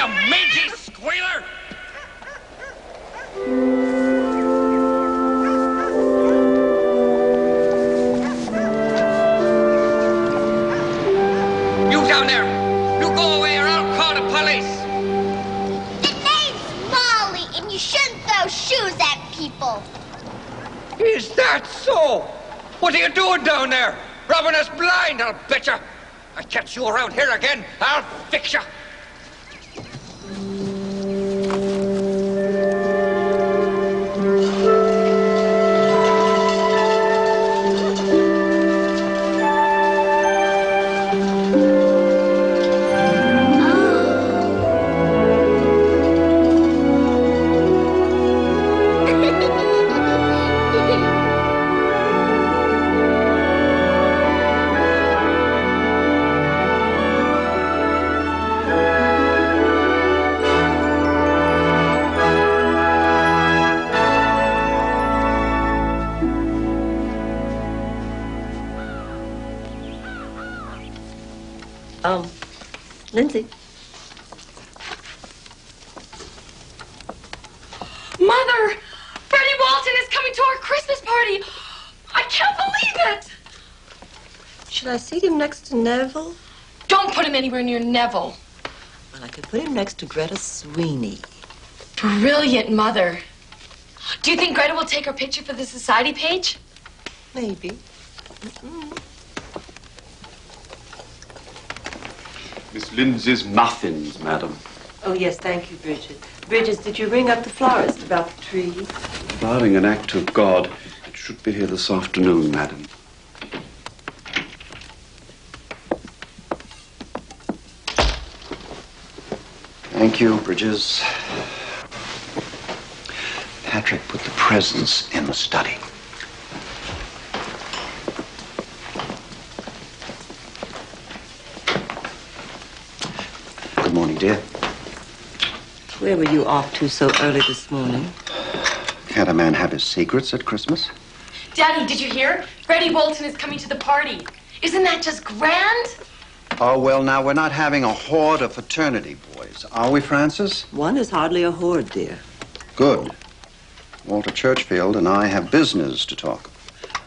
you mangy squealer! You down there! You go away or I'll call the police! The name's Molly, and you shouldn't throw shoes at people. Is that so? What are you doing down there? Robbing us blind, I'll bet you. I catch you around here again, I'll fix you. Lindsay. Mother! Freddie Walton is coming to our Christmas party! I can't believe it! Should I seat him next to Neville? Don't put him anywhere near Neville. Well, I could put him next to Greta Sweeney. Brilliant, Mother. Do you think Greta will take our picture for the society page? Maybe. Miss Lindsay's muffins, madam. Oh, yes, thank you, Bridget. Bridget, did you ring up the florist about the tree? Barring an act of God, it should be here this afternoon, madam. Thank you, Bridges. Patrick put the presents in the study. Good morning, dear. Where were you off to so early this morning? Can't a man have his secrets at Christmas? Daddy, did you hear? Freddie Walton is coming to the party. Isn't that just grand? Oh, well, now, we're not having a horde of fraternity boys, are we, Francis? One is hardly a horde, dear. Good. Walter Churchfield and I have business to talk.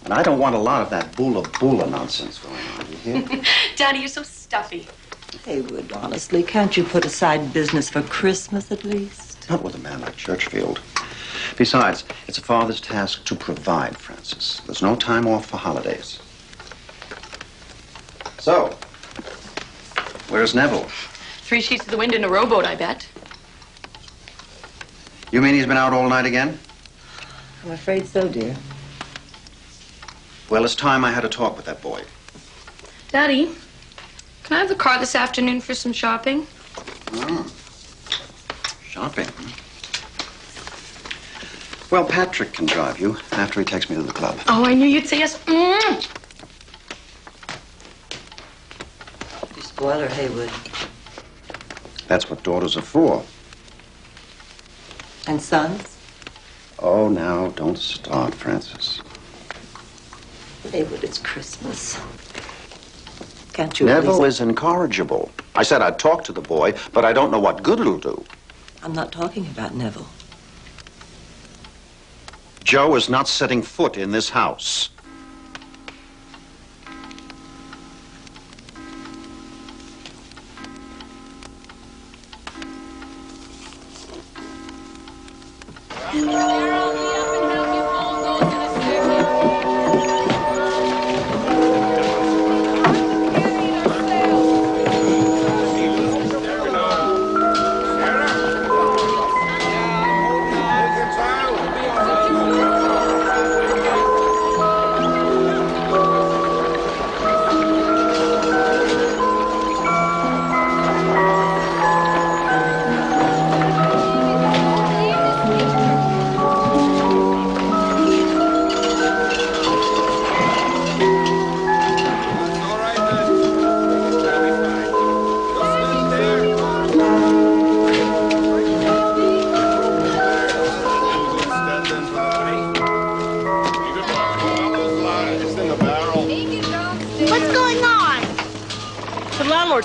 And I don't want a lot of that boola nonsense going on, you hear? Daddy, you're so stuffy. Haywood, honestly, can't you put aside business for Christmas at least? Not with a man like Churchfield. Besides, it's a father's task to provide, Francis. There's no time off for holidays. So, where's Neville? 3 sheets to the wind in a rowboat, I bet. You mean he's been out all night again? I'm afraid so, dear. Well, it's time I had a talk with that boy. Daddy, can I have the car this afternoon for some shopping? Shopping. Well, Patrick can drive you after he takes me to the club. Oh, I knew you'd say yes. You spoil her, Haywood. That's what daughters are for. And sons? Oh, now, don't start, Francis. Haywood, it's Christmas. Can't you Neville is incorrigible. I said I'd talk to the boy, but I don't know what good it'll do. I'm not talking about Neville. Joe is not setting foot in this house.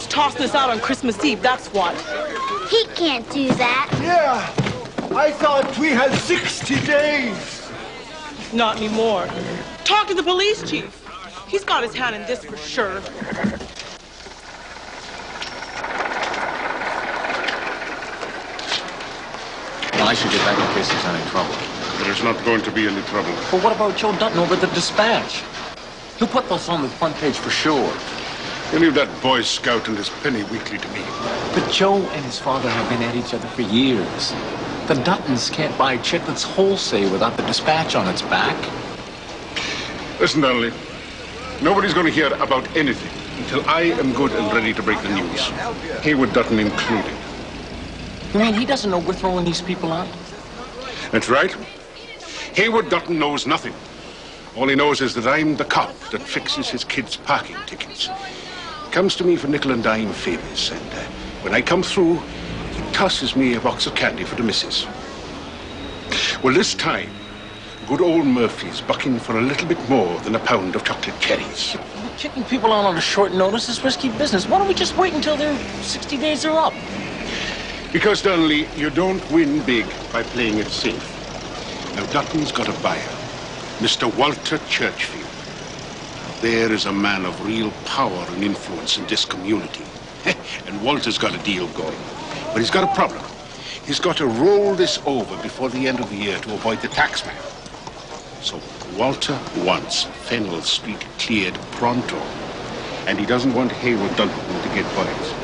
Tossing us out on Christmas Eve, that's what. He can't do that. Yeah, I thought we had 60 days. Not anymore. Talk to the police chief. He's got his hand in this for sure. Well, I should get back in case there's any trouble. There's not going to be any trouble. But what about Joe Dutton over at the Dispatch? He'll put those on the front page for sure. You leave that Boy Scout and his penny weekly to me. But Joe and his father have been at each other for years. The Duttons can't buy chiclets wholesale without the Dispatch on its back. Listen, Donnelly. Nobody's going to hear about anything until I am good and ready to break the news. Haywood Dutton included. You mean he doesn't know we're throwing these people out? That's right. Haywood Dutton knows nothing. All he knows is that I'm the cop that fixes his kids' parking tickets. He comes to me for nickel and dime favors, and when I come through, he tosses me a box of candy for the missus. Well, this time, good old Murphy's bucking for a little bit more than a pound of chocolate cherries. Kicking people out on a short notice is risky business. Why don't we just wait until their 60 days are up? Because, Donnelly, you don't win big by playing it safe. Now, Dutton's got a buyer, Mr. Walter Churchfield. There is a man of real power and influence in this community. And Walter's got a deal going. But he's got a problem. He's got to roll this over before the end of the year to avoid the taxman. So Walter wants Fennell Street cleared pronto. And he doesn't want Haywood Dutton to get buyers.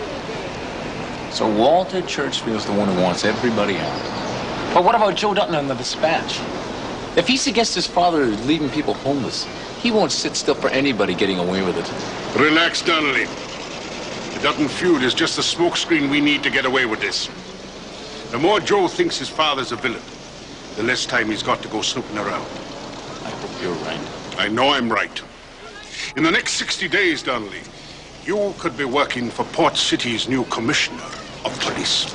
So Walter Churchfield's the one who wants everybody out. But what about Joe Dutton and the Dispatch? If he's against his father leaving people homeless, he won't sit still for anybody getting away with it. Relax, Donnelly. The Dutton feud is just the smokescreen we need to get away with this. The more Joe thinks his father's a villain, the less time he's got to go snooping around. I hope you're right. I know I'm right. In the next 60 days, Donnelly, you could be working for Port City's new commissioner of police.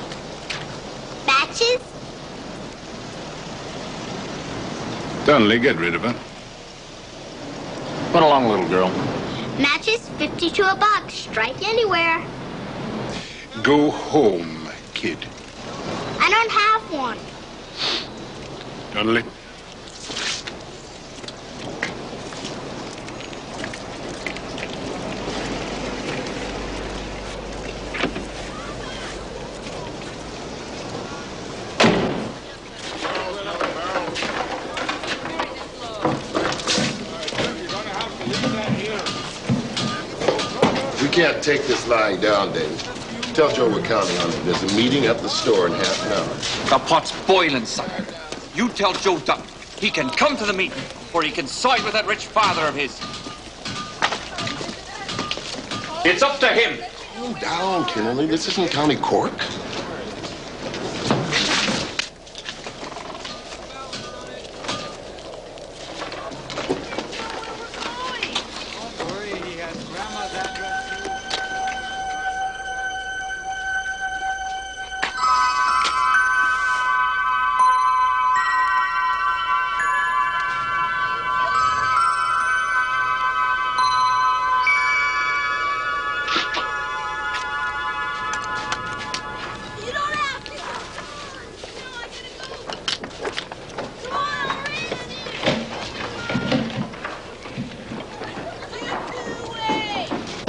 Matches? Donnelly, get rid of her. Run along, little girl. Matches, 52 a box. Strike anywhere. Go home, kid. I don't have one. Donnelly. We can't take this lying down, David. Tell Joe we're counting on him. There's a meeting at the store in half an hour. The pot's boiling, son. You tell Joe Dutton he can come to the meeting, or he can side with that rich father of his. It's up to him. Calm down, Kennedy. This isn't County Cork.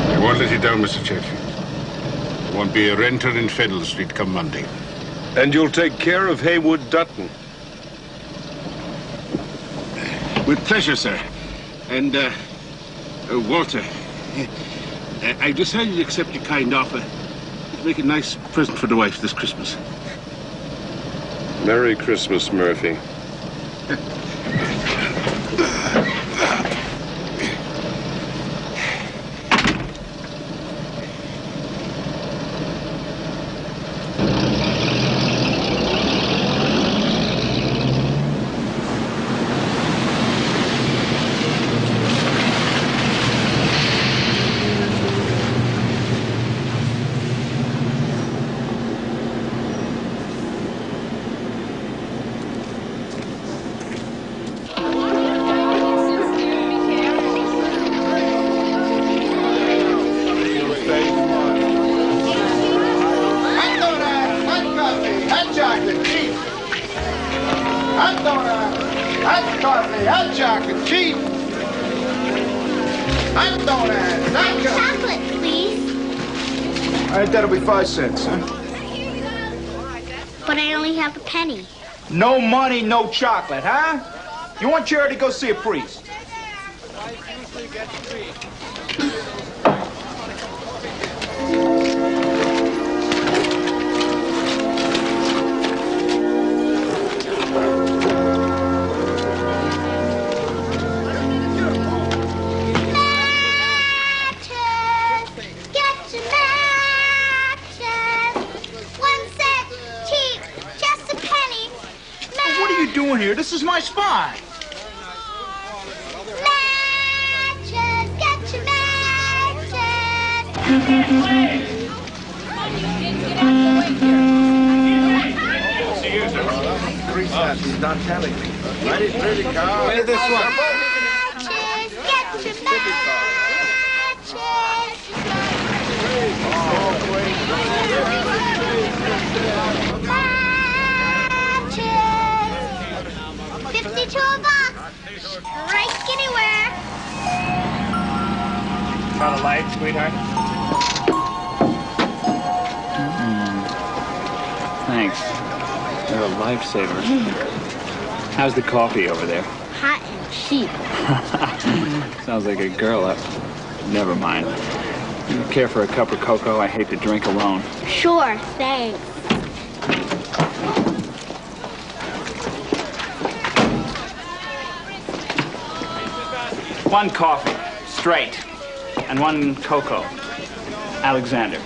I won't let you down, Mr. Churchfield. There won't be a renter in Fennell Street come Monday. And you'll take care of Haywood Dutton. With pleasure, sir. And, Walter, I decided to accept your kind offer to make a nice present for the wife this Christmas. Merry Christmas, Murphy. Hot donuts. Hot chocolate, please. All right, that'll be 5 cents, huh? But I only have a penny. No money, no chocolate, huh? You want Charity to go see a priest? Doing here? This is my spot. Matches, get your matches. He's not telling me. I didn't really come. Where this one? Matches, get your matches. 52 a box. Strike anywhere. Got a light, sweetheart? Thanks. They're a lifesaver. How's the coffee over there? Hot and cheap. Sounds like a girl up. Never mind. You care for a cup of cocoa? I hate to drink alone. Sure, thanks. One coffee, straight, and one cocoa. Alexander.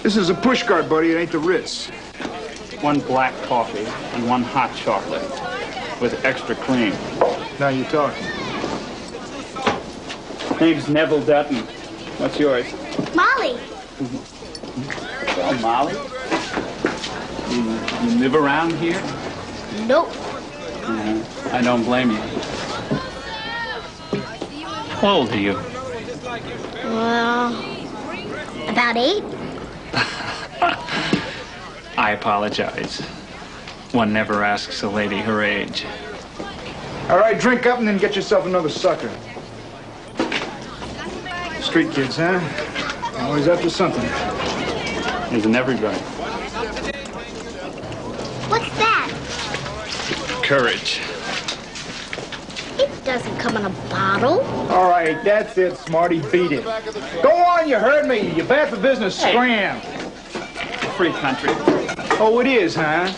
This is a push cart, buddy. It ain't the Ritz. One black coffee and one hot chocolate with extra cream. Now you're talking. Name's Neville Dutton. What's yours? Molly. Well, Molly? You live around here? Nope. I don't blame you. How old are you? Well, about 8. I apologize. One never asks a lady her age. All right, drink up and then get yourself another sucker. Street kids, huh? Always after something. Isn't everybody? What's that? Courage. It doesn't come in a bottle. All right, that's it, Smarty. Beat it. Go on, you heard me. You're bad for business. Scram. Free country. Oh, it is, huh?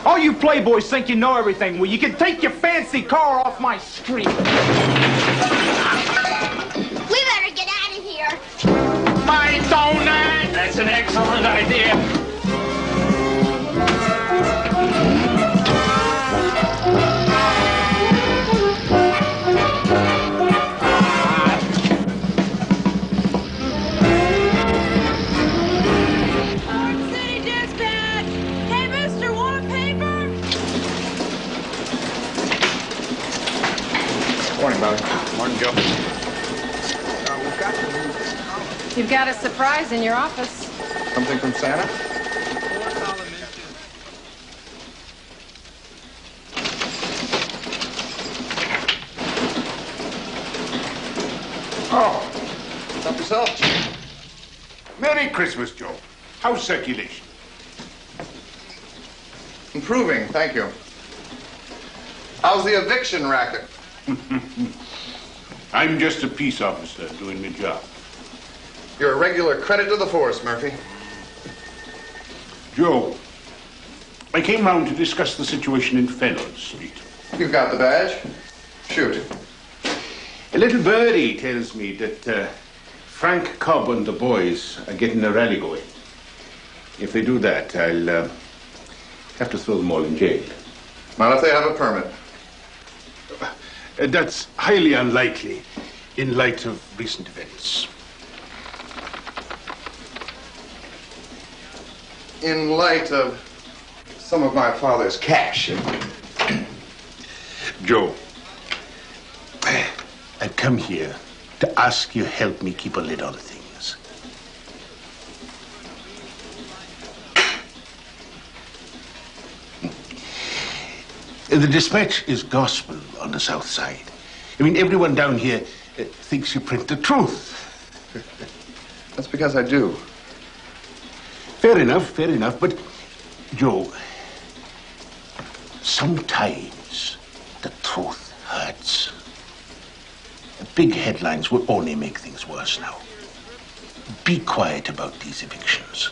All you playboys think you know everything. Well, you can take your fancy car off my street. We better get out of here. My donut! That's an excellent idea. Morning, Bobby. Morning, Joe. You've got a surprise in your office. Something from Santa? Oh, help yourself. Merry Christmas, Joe. How's circulation? Improving, thank you. How's the eviction racket? I'm just a peace officer doing my job. You're a regular credit to the force, Murphy. Joe, I came round to discuss the situation in Fennell Street. You've got the badge? Shoot. A little birdie tells me that Frank Cobb and the boys are getting a rally going. If they do that, I'll have to throw them all in jail. Not if they have a permit. That's highly unlikely in light of recent events. In light of some of my father's cash. Joe, I've come here to ask you help me keep a lid on things. The dispatch is gospel on the south side. I mean, everyone down here thinks you print the truth. That's because I do. Fair enough, but, Joe, sometimes the truth hurts. The big headlines will only make things worse now. Be quiet about these evictions,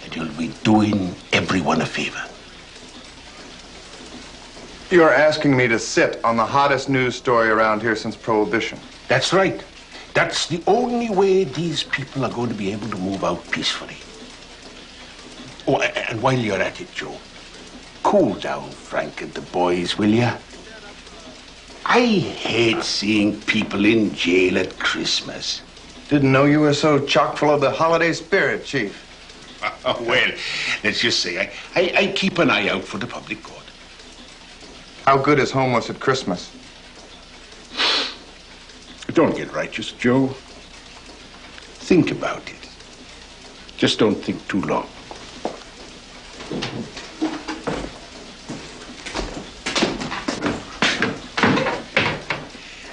and you'll be doing everyone a favor. You're asking me to sit on the hottest news story around here since Prohibition. That's right. That's the only way these people are going to be able to move out peacefully. Oh, and while you're at it, Joe, cool down, Frank and the boys, will ya? I hate seeing people in jail at Christmas. Didn't know you were so chock full of the holiday spirit, Chief. Well, let's just say I keep an eye out for the public court. How good is homeless at Christmas? Don't get righteous, Joe. Think about it. Just don't think too long.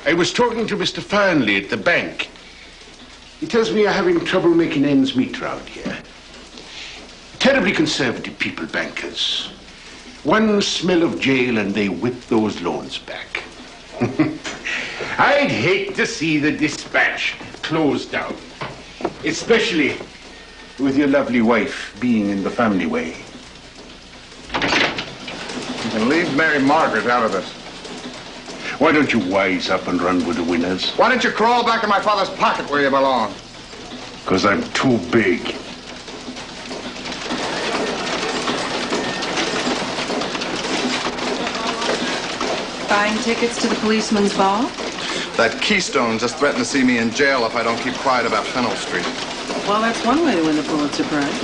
I was talking to Mr. Farnley at the bank. He tells me you're having trouble making ends meet around here. Terribly conservative people, bankers. One smell of jail and they whip those loans back. I'd hate to see the Dispatch closed down, especially with your lovely wife being in the family way. You can leave Mary Margaret out of this. Why don't you wise up and run with the winners? Why don't you crawl back in my father's pocket where you belong? Because I'm too big. Buying tickets to the policeman's ball? That Keystone just threatened to see me in jail if I don't keep quiet about Fennell Street. Well, that's one way to win the Pulitzer Prize.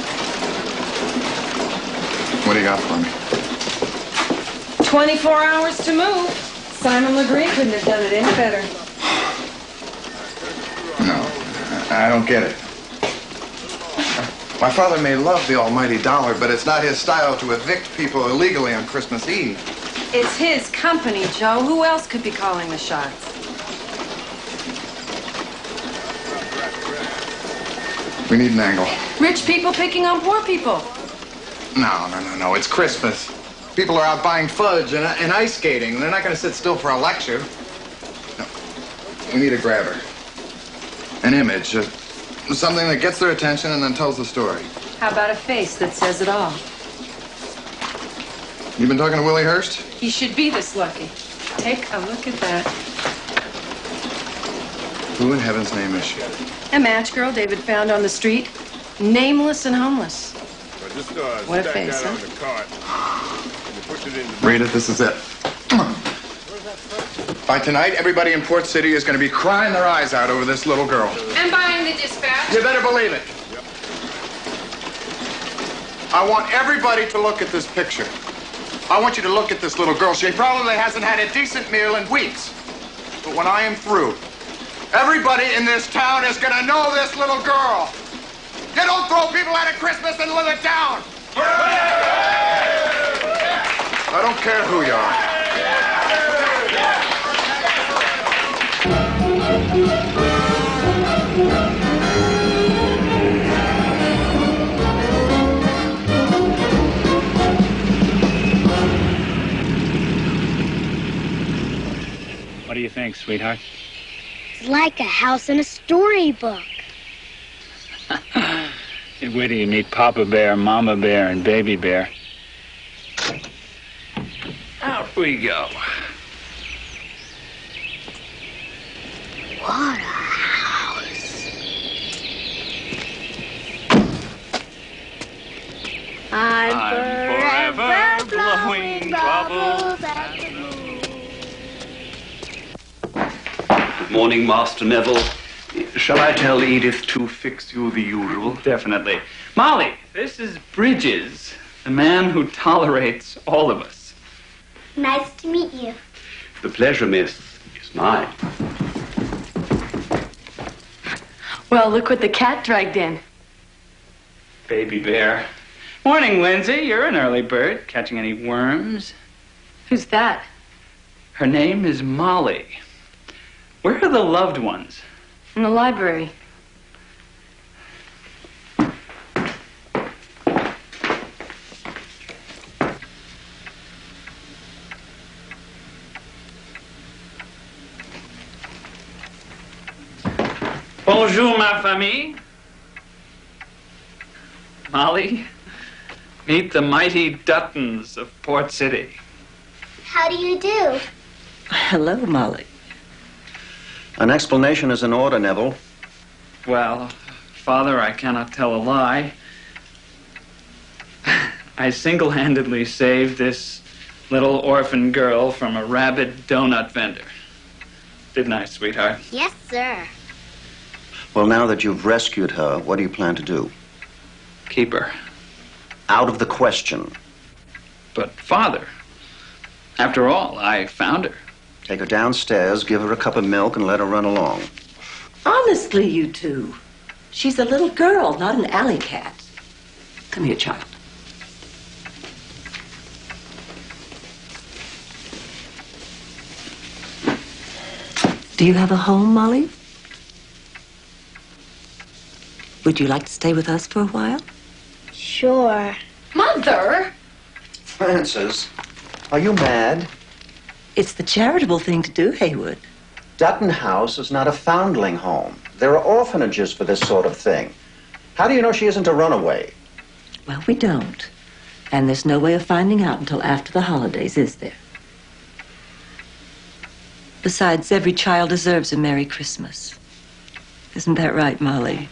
What do you got for me? 24 hours to move. Simon LeGree couldn't have done it any better. No, I don't get it. My father may love the almighty dollar, but it's not his style to evict people illegally on Christmas Eve. It's his company, Joe. Who else could be calling the shots? We need an angle. Rich people picking on poor people. No. It's Christmas. People are out buying fudge and ice skating. They're not going to sit still for a lecture. No. We need a grabber. An image. Something that gets their attention and then tells the story. How about a face that says it all? You been talking to Willie Hurst? He should be this lucky. Take a look at that. Who in heaven's name is she? A match girl David found on the street. Nameless and homeless. What a face, huh? Read it, this is it. By tonight, everybody in Port City is going to be crying their eyes out over this little girl. And buying the Dispatch. You better believe it. I want everybody to look at this picture. I want you to look at this little girl. She probably hasn't had a decent meal in weeks. But when I am through, everybody in this town is going to know this little girl. You don't throw people out at Christmas and live it down. I don't care who you are. What do you think, sweetheart? It's like a house in a storybook. Where do you meet Papa Bear, Mama Bear, and Baby Bear? Out we go. What a house. I'm forever blowing bubbles at the moon. Good morning, Master Neville. Shall I tell Edith to fix you the usual? Definitely. Molly, this is Bridges, the man who tolerates all of us. Nice to meet you. The pleasure, miss, is mine. Well, look what the cat dragged in. Baby Bear. Morning, Lindsay. You're an early bird. Catching any worms? Who's that? Her name is Molly. Where are the loved ones? In the library. Bonjour, ma famille. Molly, meet the mighty Duttons of Port City. How do you do? Hello, Molly. An explanation is in order, Neville. Well, Father, I cannot tell a lie. I single-handedly saved this little orphan girl from a rabid donut vendor. Didn't I, sweetheart? Yes, sir. Well, now that you've rescued her, what do you plan to do? Keep her. Out of the question. But, Father, after all, I found her. Take her downstairs, give her a cup of milk, and let her run along. Honestly, you two. She's a little girl, not an alley cat. Come here, child. Do you have a home, Molly? Would you like to stay with us for a while? Sure. Mother! Frances, are you mad? It's the charitable thing to do, Haywood. Dutton House is not a foundling home. There are orphanages for this sort of thing. How do you know she isn't a runaway? Well, we don't. And there's no way of finding out until after the holidays, is there? Besides, every child deserves a Merry Christmas. Isn't that right, Molly?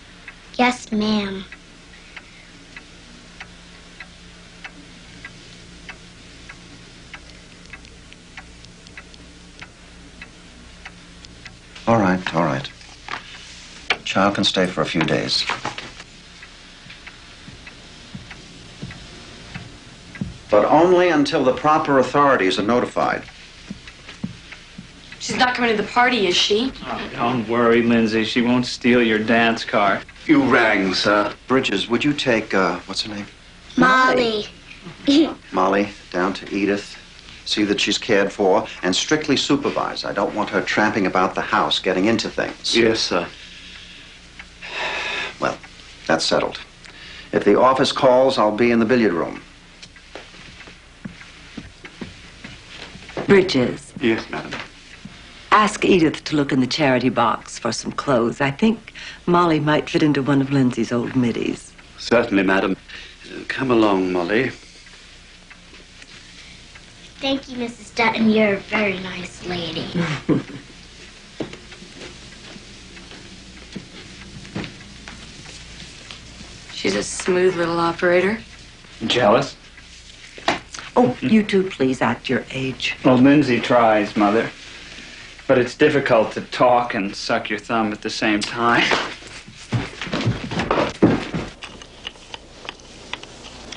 Yes, ma'am. All right, all right. Child can stay for a few days. But only until the proper authorities are notified. She's not coming to the party, is she? Oh, don't worry, Lindsay. She won't steal your dance card. You rang, sir. Bridges, would you take, what's her name? Molly. Molly, down to Edith. See that she's cared for, and strictly supervise. I don't want her tramping about the house, getting into things. Yes, sir. Well, that's settled. If the office calls, I'll be in the billiard room. Bridges, Yes, madam. ask Edith to look in the charity box for some clothes. I think Molly might fit into one of Lindsay's old middies. Certainly, madam. Come along, Molly. Thank you, Mrs. Dutton. You're a very nice lady. She's a smooth little operator. Jealous? Oh, you two, please, act your age. Well, Lindsay tries, Mother. But it's difficult to talk and suck your thumb at the same time.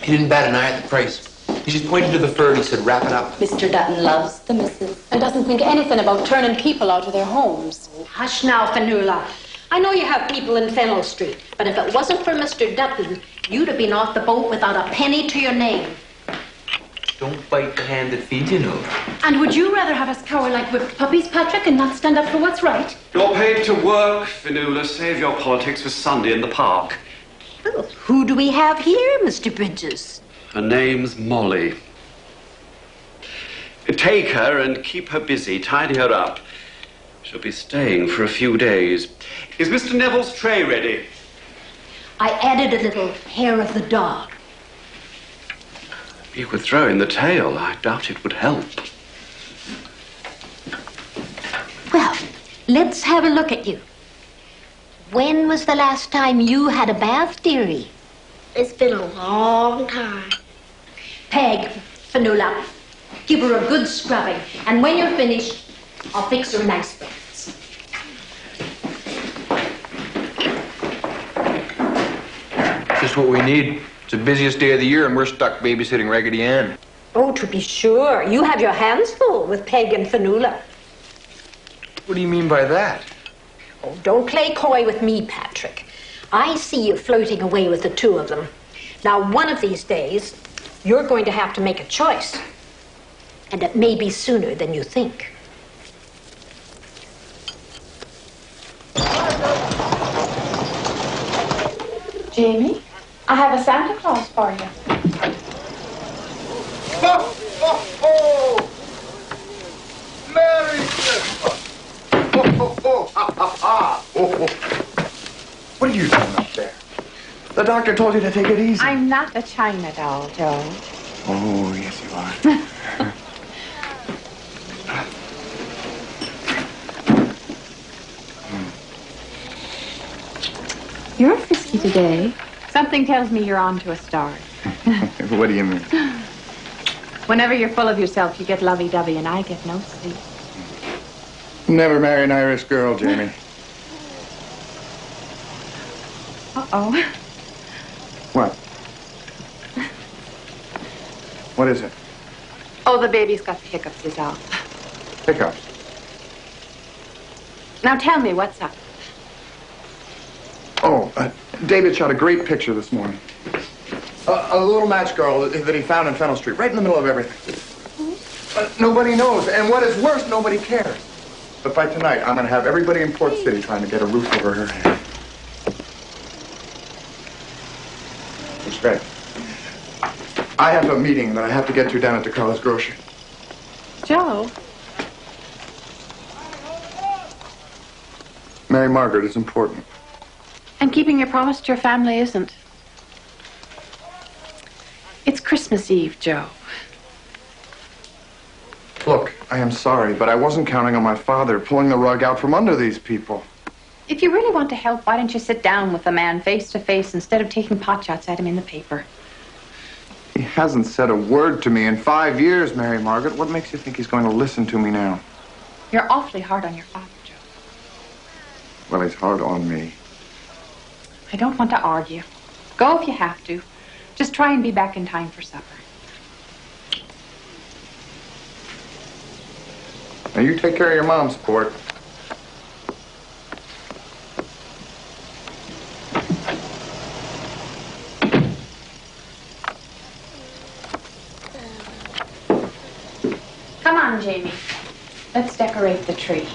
He didn't bat an eye at the price. He just pointed to the fur and he said, wrap it up. Mr. Dutton loves the missus and doesn't think anything about turning people out of their homes. Hush now, Fanula. I know you have people in Fennel Street, but if it wasn't for Mr. Dutton, you'd have been off the boat without a penny to your name. Don't bite the hand that feeds you, no. And would you rather have us cower like whipped puppies, Patrick, and not stand up for what's right? You're paid to work, Fanula. Save your politics for Sunday in the park. Well, who do we have here, Mr. Bridges? Her name's Molly. Take her and keep her busy. Tidy her up. She'll be staying for a few days. Is Mr. Neville's tray ready? I added a little hair of the dog. You could throw in the tail. I doubt it would help. Well, let's have a look at you. When was the last time you had a bath, dearie? It's been a long time. Peg, Fanula, give her a good scrubbing. And when you're finished, I'll fix her nice baths. Just what we need. It's the busiest day of the year and we're stuck babysitting Raggedy Ann. Oh, to be sure. You have your hands full with Peg and Fanula. What do you mean by that? Oh, don't play coy with me, Patrick. I see you flirting away with the two of them. Now, one of these days, you're going to have to make a choice. And it may be sooner than you think. Jamie, I have a Santa Claus for you. Oh, oh, oh! Merry Christmas! Oh, oh, oh, ha, ha, ha! Oh, oh. What are you doing up there? The doctor told you to take it easy. I'm not a China doll, Joe. Oh, yes, you are. You're frisky today. Something tells me you're on to a star. What do you mean? Whenever you're full of yourself, you get lovey-dovey, and I get no sleep. Never marry an Irish girl, Jamie. Uh-oh. What? What is it? Oh, the baby's got the hiccups, is all. Hiccups. Now tell me, what's up? Oh, David shot a great picture this morning. A little match girl that he found in Fennel Street, right in the middle of everything. Nobody knows, and what is worse, nobody cares. But by tonight, I'm going to have everybody in Port City trying to get a roof over her head. It's great. I have a meeting that I have to get to down at DeCarlo's grocery. Joe? Mary Margaret is important. And keeping your promise to your family isn't. It's Christmas Eve, Joe. Look, I am sorry, but I wasn't counting on my father pulling the rug out from under these people. If you really want to help, why don't you sit down with the man face to face instead of taking potshots at him in the paper? He hasn't said a word to me in 5 years, Mary Margaret. What makes you think he's going to listen to me now? You're awfully hard on your father, Joe. Well, he's hard on me. I don't want to argue. Go if you have to. Just try and be back in time for supper. Now, you take care of your mom, sport. Come on, Jamie. Let's decorate the tree.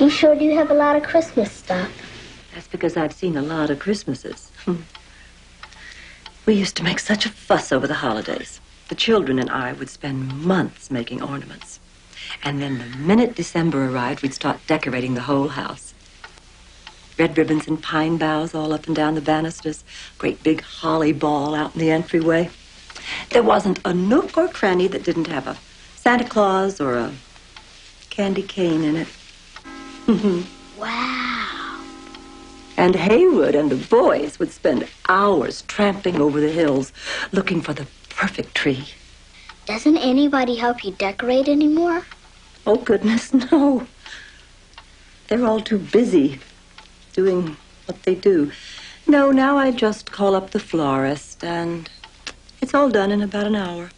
You sure do have a lot of Christmas stuff. That's because I've seen a lot of Christmases. We used to make such a fuss over the holidays. The children and I would spend months making ornaments. And then the minute December arrived, we'd start decorating the whole house. Red ribbons and pine boughs all up and down the banisters. Great big holly ball out in the entryway. There wasn't a nook or cranny that didn't have a Santa Claus or a candy cane in it. Wow. And Haywood and the boys would spend hours tramping over the hills looking for the perfect tree. Doesn't anybody help you decorate anymore? Oh, goodness, no. They're all too busy doing what they do. No, now I just call up the florist, and it's all done in about an hour.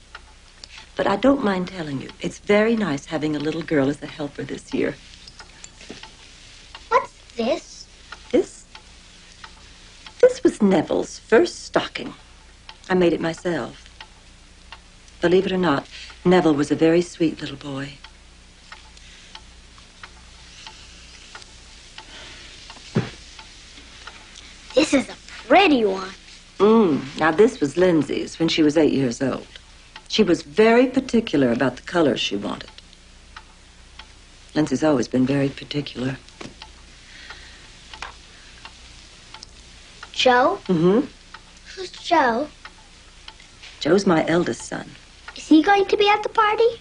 But I don't mind telling you, it's very nice having a little girl as a helper this year. What's this? This was Neville's first stocking. I made it myself. Believe it or not, Neville was a very sweet little boy. This is a pretty one. Now, this was Lindsay's when she was 8 years old. She was very particular about the colors she wanted. Lindsay's always been very particular. Joe? Mm-hmm. Who's Joe? Joe's my eldest son. Is he going to be at the party?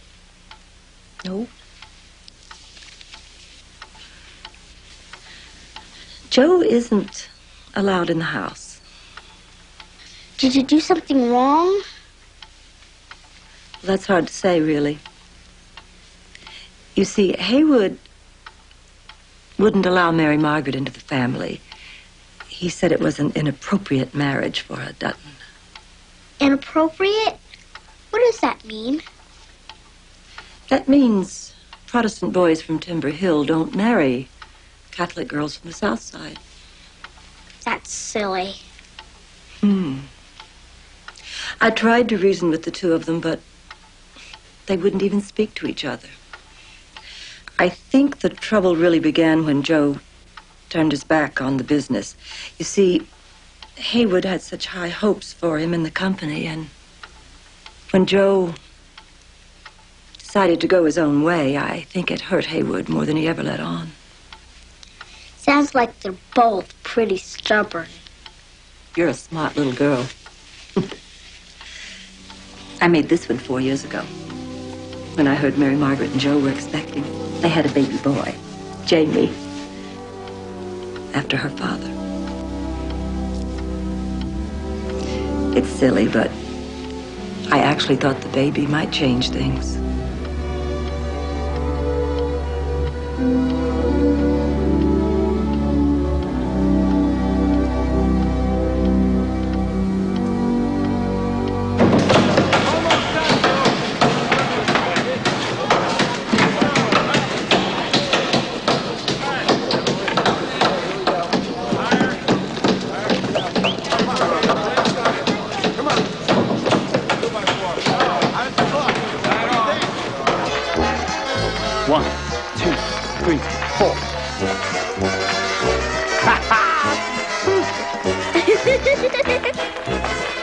No. Joe isn't allowed in the house. Did you do something wrong? That's hard to say, really. You see, Haywood wouldn't allow Mary Margaret into the family. He said it was an inappropriate marriage for a Dutton. Inappropriate? What does that mean? That means Protestant boys from Timber Hill don't marry Catholic girls from the South Side. That's silly. I tried to reason with the two of them, but they wouldn't even speak to each other. I think the trouble really began when Joe turned his back on the business. You see, Haywood had such high hopes for him in the company, and when Joe decided to go his own way, I think it hurt Haywood more than he ever let on. Sounds like they're both pretty stubborn. You're a smart little girl. I made this one 4 years ago. When I heard Mary Margaret and Joe were expecting, they had a baby boy, Jamie, after her father. It's silly, but I actually thought the baby might change things.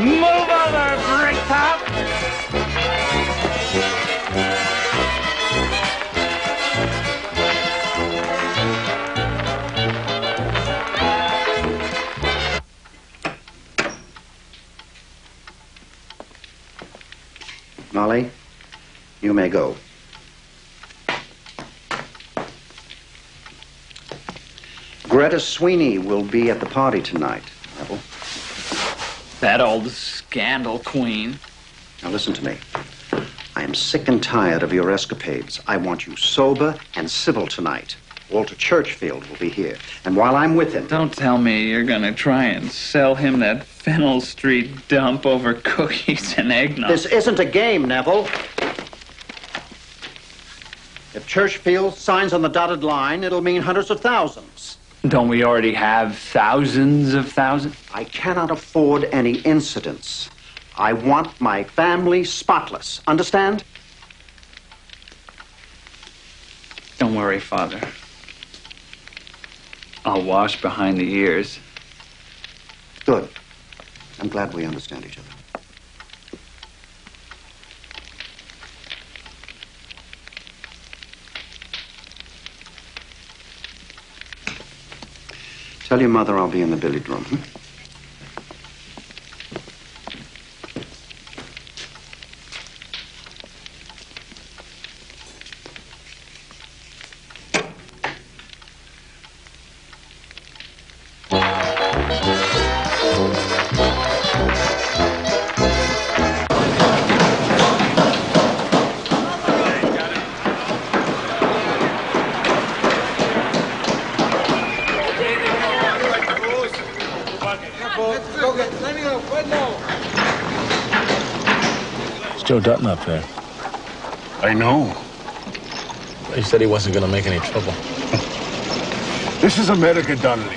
Move over, Bricktop! Molly, you may go. Greta Sweeney will be at the party tonight, Neville. That old scandal queen. Now listen to me. I am sick and tired of your escapades. I want you sober and civil tonight. Walter Churchfield will be here, and while I'm with him... Don't tell me you're gonna try and sell him that Fennell Street dump over cookies and eggnog. This isn't a game, Neville. If Churchfield signs on the dotted line, it'll mean hundreds of thousands. Don't we already have thousands of thousands? I cannot afford any incidents. I want my family spotless. Understand? Don't worry, Father. I'll wash behind the ears. Good. I'm glad we understand each other. Tell your mother I'll be in the billiard room. It's Joe Dutton up there. I know. He said he wasn't going to make any trouble. This is America, Donnelly.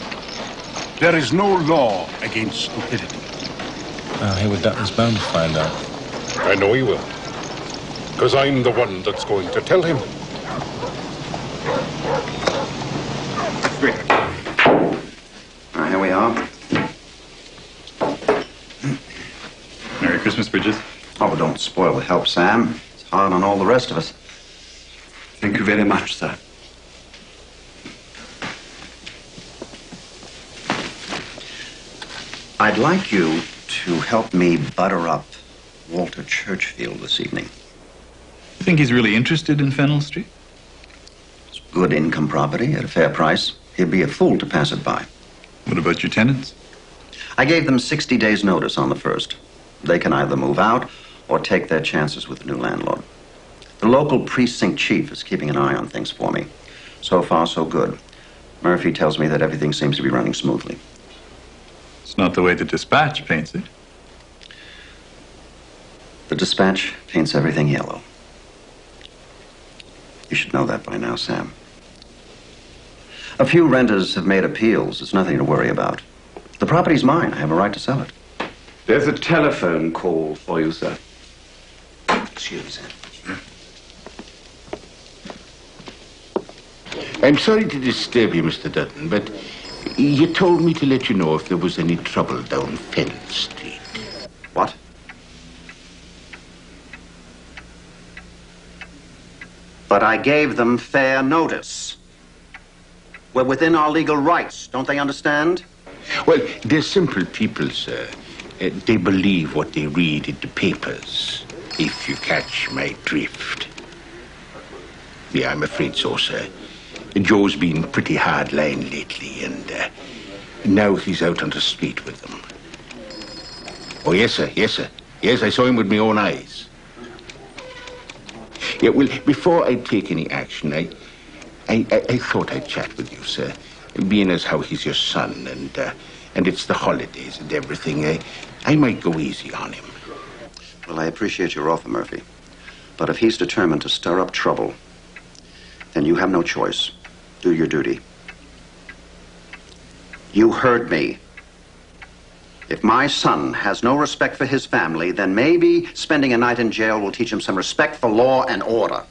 There is no law against stupidity. Haywood Dutton's bound to find out. I know he will. Because I'm the one that's going to tell him. Here we are. Merry Christmas, Bridget. Oh, but don't spoil the help, Sam. It's hard on all the rest of us. Thank you very much, sir. I'd like you to help me butter up Walter Churchfield this evening. You think he's really interested in Fennell Street? It's good income property at a fair price. He'd be a fool to pass it by. What about your tenants? I gave them 60 days' notice on the 1st. They can either move out or take their chances with the new landlord. The local precinct chief is keeping an eye on things for me. So far, so good. Murphy tells me that everything seems to be running smoothly. It's not the way the Dispatch paints it. The Dispatch paints everything yellow. You should know that by now, Sam. A few renters have made appeals. It's nothing to worry about. The property's mine. I have a right to sell it. There's a telephone call for you, sir. Excuse me. I'm sorry to disturb you, Mr. Dutton, but you told me to let you know if there was any trouble down Fennel Street. What? But I gave them fair notice. We're within our legal rights, don't they understand? Well, they're simple people, sir. They believe what they read in the papers, if you catch my drift. Yeah, I'm afraid so, sir. Joe's been pretty hard line lately, and now he's out on the street with them. Oh, yes, sir, yes, sir. Yes, I saw him with my own eyes. Yeah, well, before I take any action, I thought I'd chat with you, sir. Being as how he's your son, and it's the holidays and everything, I might go easy on him. Well, I appreciate your offer, Murphy. But if he's determined to stir up trouble, then you have no choice. Do your duty. You heard me. If my son has no respect for his family, then maybe spending a night in jail will teach him some respect for law and order.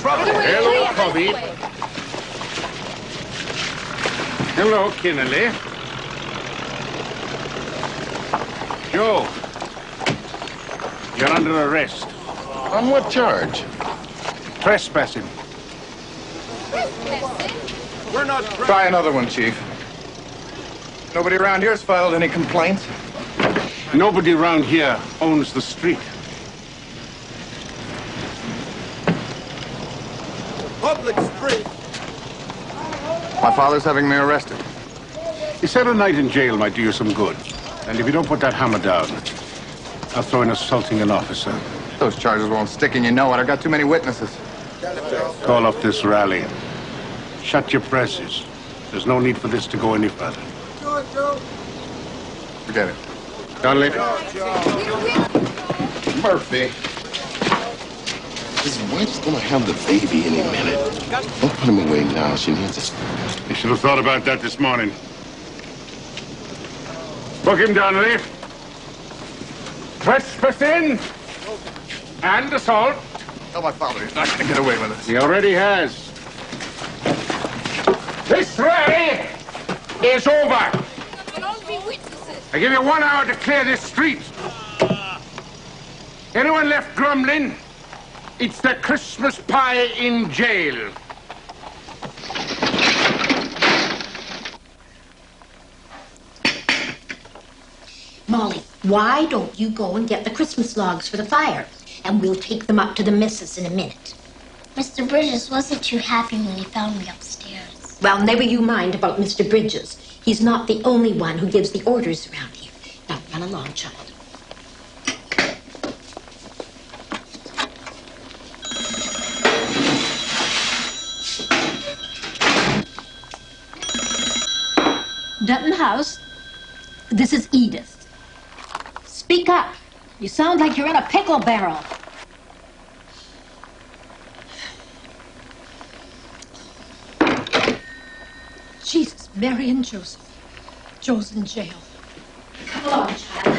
Hello, Cobby. Hello, Kinnelly. Joe, you're under arrest. On what charge? Trespassing. We're not... Try another one, Chief. Nobody around here has filed any complaints? Nobody around here owns the street. Public street. My father's having me arrested. He said a night in jail might do you some good. And if you don't put that hammer down, I'll throw in assaulting an officer. Those charges won't stick, and you know it. I've got too many witnesses. Call up this rally. Shut your presses. There's no need for this to go any further. Forget it. Donnelly. Murphy. His wife's gonna have the baby any minute. Don't put him away now. She needs us. You should have thought about that this morning. Book him, Donnelly. Trespassing and assault. Tell my father he's not gonna get away with this. He already has. This rally is over. I give you 1 hour to clear this street. Anyone left grumbling? It's the Christmas pie in jail. Molly, why don't you go and get the Christmas logs for the fire? And we'll take them up to the missus in a minute. Mr. Bridges wasn't too happy when he found me upstairs. Well, never you mind about Mr. Bridges. He's not the only one who gives the orders around here. Now, run along, child. Dutton House, this is Edith. Speak up. You sound like you're in a pickle barrel. Jesus, Mary and Joseph. Joe's in jail. Come along, child.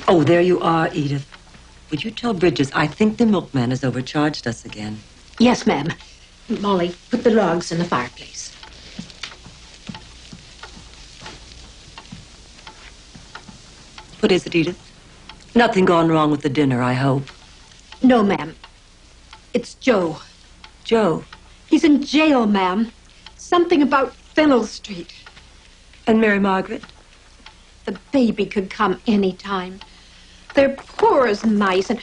Oh, there you are, Edith. Would you tell Bridges I think the milkman has overcharged us again? Yes, ma'am. Molly, put the logs in the fireplace. What is it, Edith? Nothing gone wrong with the dinner, I hope. No, ma'am. It's Joe. Joe? He's in jail, ma'am. Something about Fennel Street. And Mary Margaret? The baby could come any time. They're poor as mice, and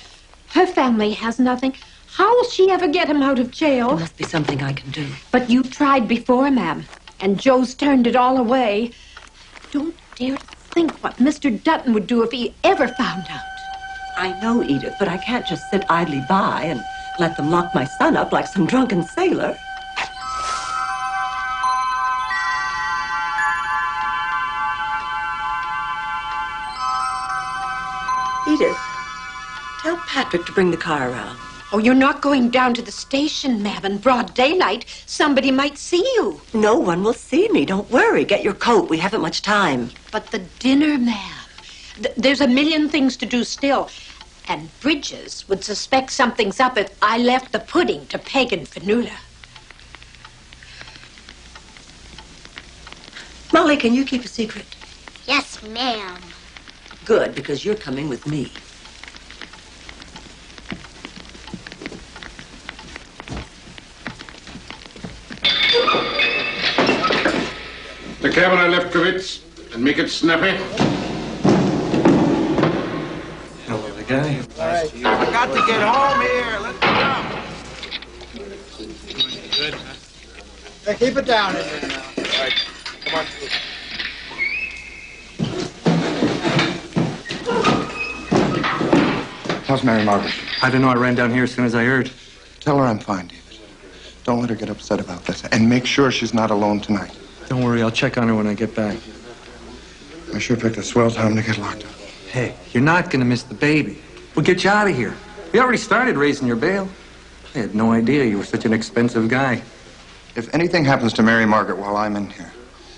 her family has nothing. How will she ever get him out of jail? There must be something I can do. But you tried before, ma'am, and Joe's turned it all away. Don't dare to think what Mr. Dutton would do if he ever found out. I know, Edith, but I can't just sit idly by and let them lock my son up like some drunken sailor. Edith, tell Patrick to bring the car around. Oh, you're not going down to the station, ma'am, in broad daylight. Somebody might see you. No one will see me. Don't worry. Get your coat. We haven't much time. But the dinner, ma'am. There's a million things to do still. And Bridges would suspect something's up if I left the pudding to Peg and Fanula. Molly, can you keep a secret? Yes, ma'am. Good, because you're coming with me. The camera, Lefkowitz, and make it snappy. Hello, the guy. All right. I got to get home here. Let's go. Good. Hey, keep it down in there now. All right. Come on. How's Mary Margaret? I don't know. I ran down here as soon as I heard. Tell her I'm fine, David. Don't let her get upset about this. And make sure she's not alone tonight. Don't worry. I'll check on her when I get back. I sure picked a swell time to get locked up. Hey, you're not going to miss the baby. We'll get you out of here. We already started raising your bail. I had no idea you were such an expensive guy. If anything happens to Mary Margaret while I'm in here,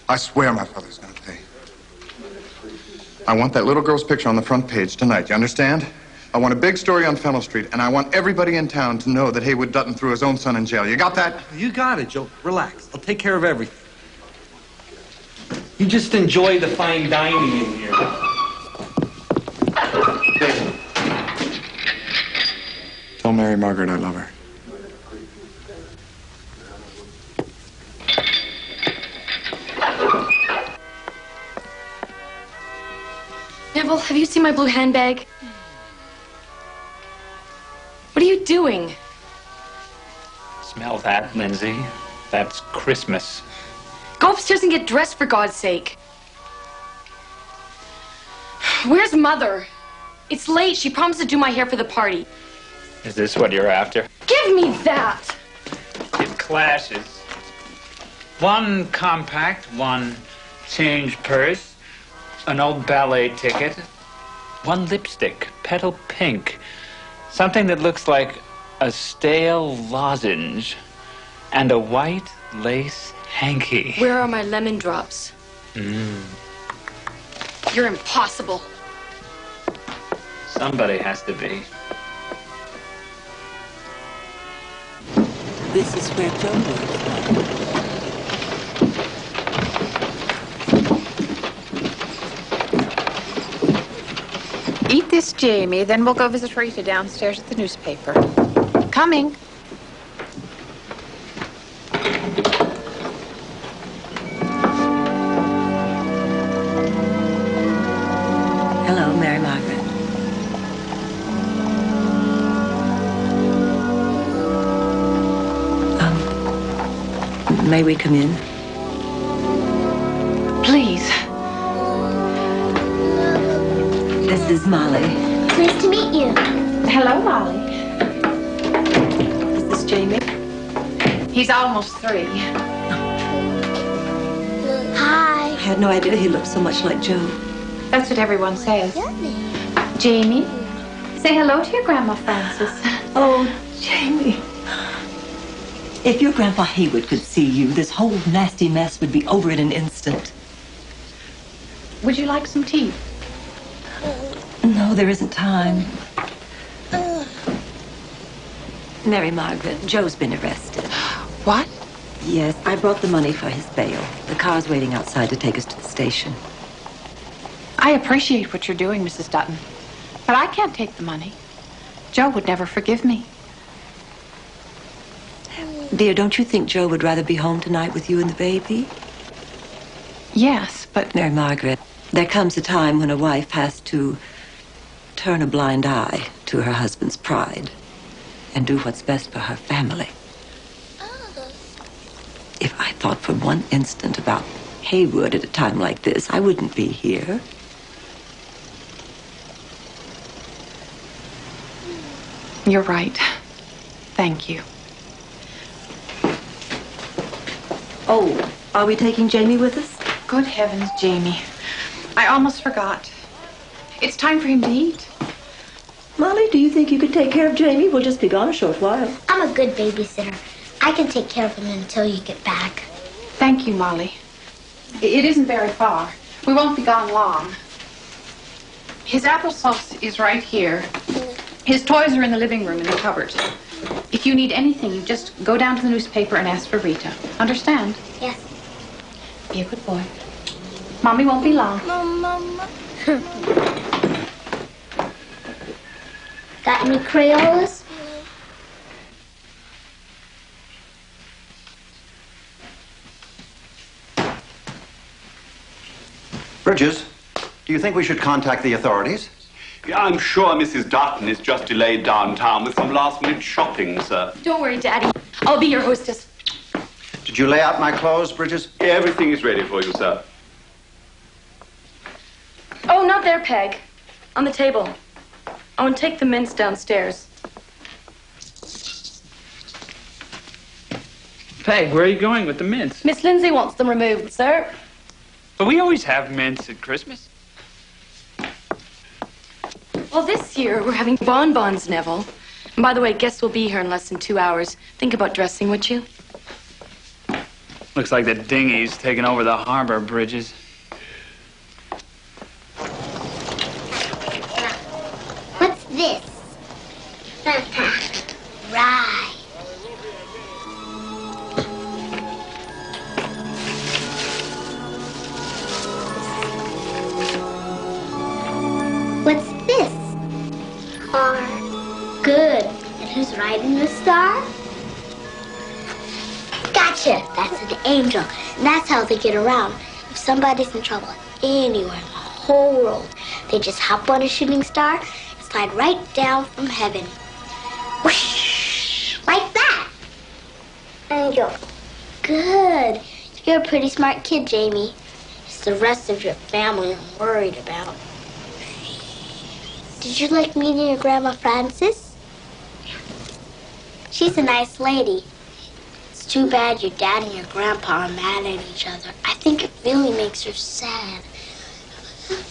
I swear my father's going to pay. I want that little girl's picture on the front page tonight. You understand? I want a big story on Fennel Street, and I want everybody in town to know that Haywood Dutton threw his own son in jail. You got that? You got it, Joe. Relax. I'll take care of everything. You just enjoy the fine dining in here. Tell Mary Margaret I love her. Neville, have you seen my blue handbag? What are you doing? Smell that, Lindsay. That's Christmas. Go upstairs and get dressed, for God's sake. Where's Mother? It's late. She promised to do my hair for the party. Is this what you're after? Give me that! It clashes. One compact, one change purse, an old ballet ticket, one lipstick, petal pink, something that looks like a stale lozenge, and a white lace hanky. Where are my lemon drops? You're impossible. Somebody has to be. This is where Joe lives. Eat this, Jamie, then we'll go visit Rita downstairs at the newspaper. Coming. Hello, Mary Margaret. May we come in? Please. This is Molly. Nice to meet you. Hello, Molly. Is this Jamie? He's almost 3. Hi. I had no idea he looked so much like Joe. That's what everyone says. Jamie, say hello to your Grandma Frances. Oh, Jamie. If your Grandpa Haywood could see you, this whole nasty mess would be over in an instant. Would you like some tea? No, there isn't time. Mary Margaret, Joe's been arrested. What? Yes, I brought the money for his bail. The car's waiting outside to take us to the station. I appreciate what you're doing, Mrs. Dutton, but I can't take the money. Joe would never forgive me. Dear, don't you think Joe would rather be home tonight with you and the baby? Yes, but... Mary Margaret, there comes a time when a wife has to turn a blind eye to her husband's pride and do what's best for her family. If I thought for one instant about Haywood at a time like this, I wouldn't be here. You're right. Thank you. Oh, are we taking Jamie with us? Good heavens, Jamie. I almost forgot. It's time for him to eat. Molly, do you think you could take care of Jamie? We'll just be gone a short while. I'm a good babysitter. I can take care of him until you get back. Thank you, Molly. It isn't very far. We won't be gone long. His applesauce is right here. His toys are in the living room in the cupboard. If you need anything, you just go down to the newspaper and ask for Rita. Understand? Yes. Be a good boy. Mommy won't be long. Mama. Got any Crayolas? Bridges, do you think we should contact the authorities? Yeah, I'm sure Mrs. Dutton is just delayed downtown with some last-minute shopping, sir. Don't worry, Daddy. I'll be your hostess. Did you lay out my clothes, Bridges? Everything is ready for you, sir. Oh, not there, Peg. On the table. I want to take the mints downstairs. Peg, where are you going with the mints? Miss Lindsay wants them removed, sir. But we always have mints at Christmas. Well, this year we're having bonbons, Neville. And by the way, guests will be here in less than 2 hours. Think about dressing, would you? Looks like the dinghy's taking over the harbor, Bridges. What's this? Right. What's this? Car. Good. And who's riding the star? Gotcha. That's an angel. And that's how they get around. If somebody's in trouble anywhere in the whole world, they just hop on a shooting star and slide right down from heaven. Whoosh! Like that. Angel. Good. You're a pretty smart kid, Jamie. It's the rest of your family I'm worried about. Did you like meeting your Grandma Frances? She's a nice lady. It's too bad your dad and your grandpa are mad at each other. I think it really makes her sad.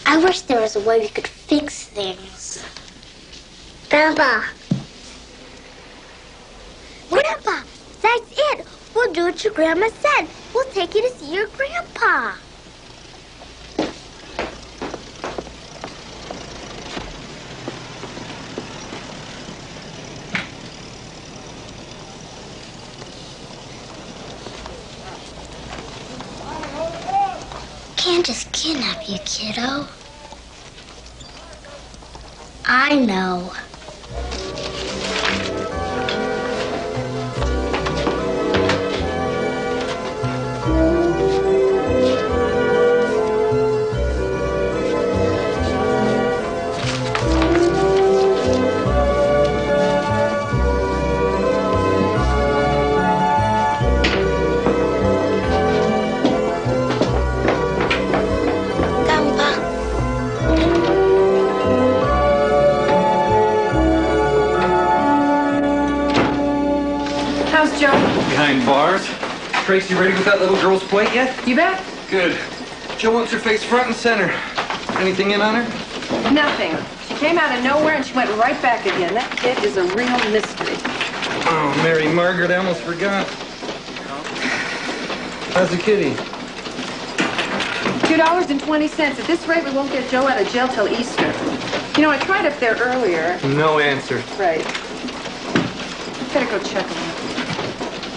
I wish there was a way we could fix things. Grandpa. Grandpa, that's it. We'll do what your grandma said. We'll take you to see your grandpa. Can't just kidnap you, kiddo. I know. Behind bars. Tracy ready with that little girl's plate yet? You bet. Good. Joe wants her face front and center. Anything in on her? Nothing. She came out of nowhere and she went right back again. That kid is a real mystery. Oh, Mary Margaret, I almost forgot. How's the kitty? $2.20. At this rate, we won't get Joe out of jail till Easter. You know, I tried up there earlier. No answer. Right. Better go check him out.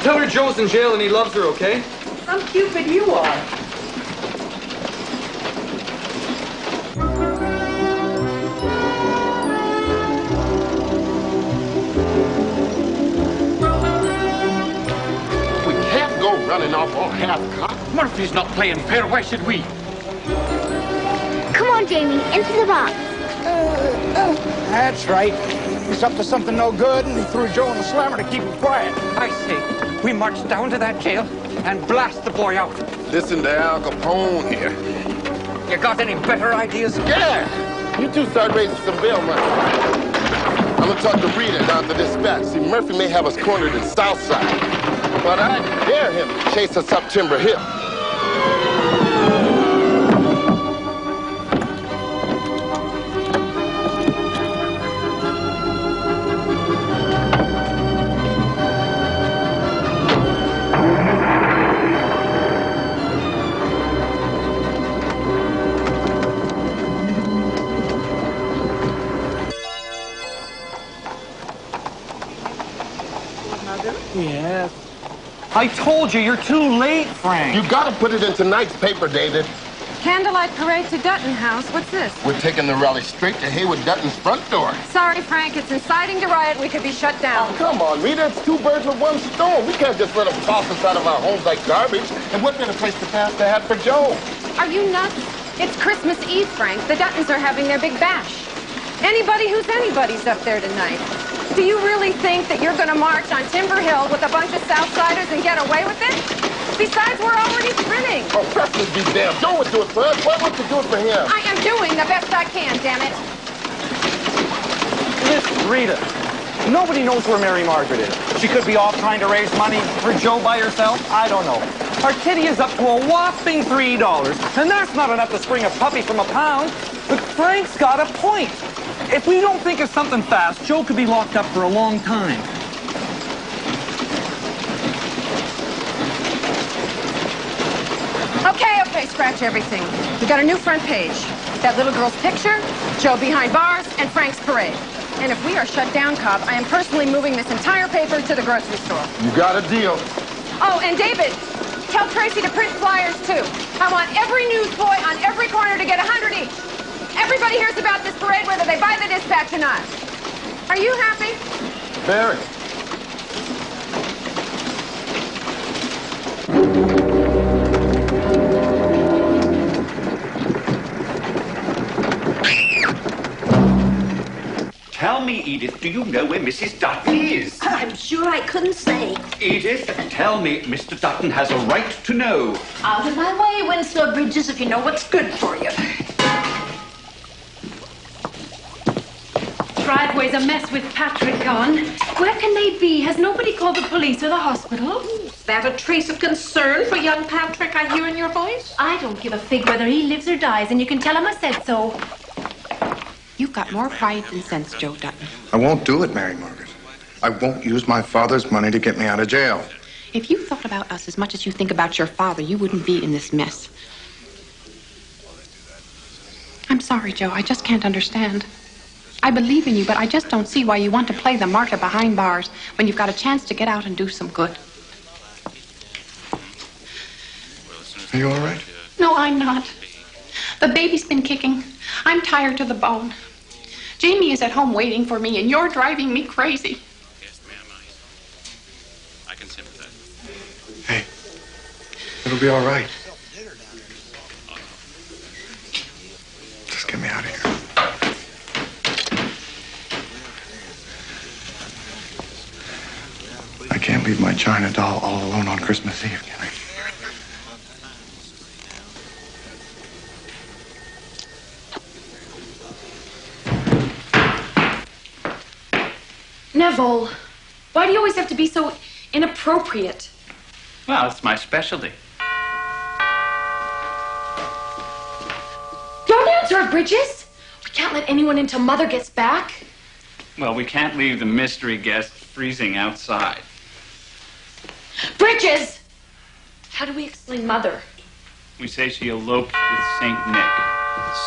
Tell her Joe's in jail and he loves her, okay? How Cupid you are. We can't go running off all half-cocked. Murphy's not playing fair. Why should we? Come on, Jamie, into the box. That's right. He's up to something no good, and he threw Joe in the slammer to keep him quiet. I say, we march down to that jail and blast the boy out. Listen to Al Capone here. You got any better ideas? Yeah! You two start raising some bail money. I'm gonna talk to Rita down at the dispatch. See, Murphy may have us cornered in Southside, but I dare him to chase us up Timber Hill. Yes. I told you, you're too late, Frank. You gotta put it in tonight's paper, David. Candlelight parade to Dutton House. What's this? We're taking the rally straight to Haywood Dutton's front door. Sorry, Frank. It's inciting to riot. We could be shut down. Oh, come on, Rita. It's two birds with one stone. We can't just let them toss us out of our homes like garbage. And what better place to pass the hat for Joe? Are you nuts? It's Christmas Eve, Frank. The Duttons are having their big bash. Anybody who's anybody's up there tonight. Do you really think that you're going to march on Timber Hill with a bunch of Southsiders and get away with it? Besides, we're already sprinting. Oh, Presley be damned. Joe would do it for us. Why won't you do it for him? I am doing the best I can, damn it. Listen, Rita, nobody knows where Mary Margaret is. She could be off trying to raise money for Joe by herself. I don't know. Our kitty is up to a whopping $3, and that's not enough to spring a puppy from a pound. But Frank's got a point. If we don't think of something fast, Joe could be locked up for a long time. Okay, scratch everything. We got a new front page. That little girl's picture, Joe behind bars, and Frank's parade. And if we are shut down, Cobb, I am personally moving this entire paper to the grocery store. You got a deal. Oh, and David, tell Tracy to print flyers, too. I want every newsboy on every corner to get 100 each. Everybody hears about this parade whether they buy the dispatch or not. Are you happy? Very. Tell me, Edith, do you know where Mrs. Dutton is? I'm sure I couldn't say. Edith, tell me, Mr. Dutton has a right to know. Out of my way, Winslow Bridges, if you know what's good for you. Driveway's a mess with Patrick gone. Where can they be? Has nobody called the police or the hospital? Is that a trace of concern for young Patrick I hear in your voice? I don't give a fig whether he lives or dies, and you can tell him I said so. You've got more pride than sense, Joe Dutton. I won't do it, Mary Margaret. I won't use my father's money to get me out of jail. If you thought about us as much as you think about your father, you wouldn't be in this mess. I'm sorry, Joe. I just can't understand. I believe in you, but I just don't see why you want to play the martyr behind bars when you've got a chance to get out and do some good. Are you all right? No, I'm not. The baby's been kicking. I'm tired to the bone. Jamie is at home waiting for me, and you're driving me crazy. Yes, ma'am, I can sympathize. Hey, it'll be all right. Just get me out of here. I can't leave my China doll all alone on Christmas Eve, can I? Neville, why do you always have to be so inappropriate? Well, it's my specialty. Don't answer it, Bridges. We can't let anyone in till Mother gets back. Well, we can't leave the mystery guest freezing outside. Bridges! How do we explain Mother? We say she eloped with St. Nick.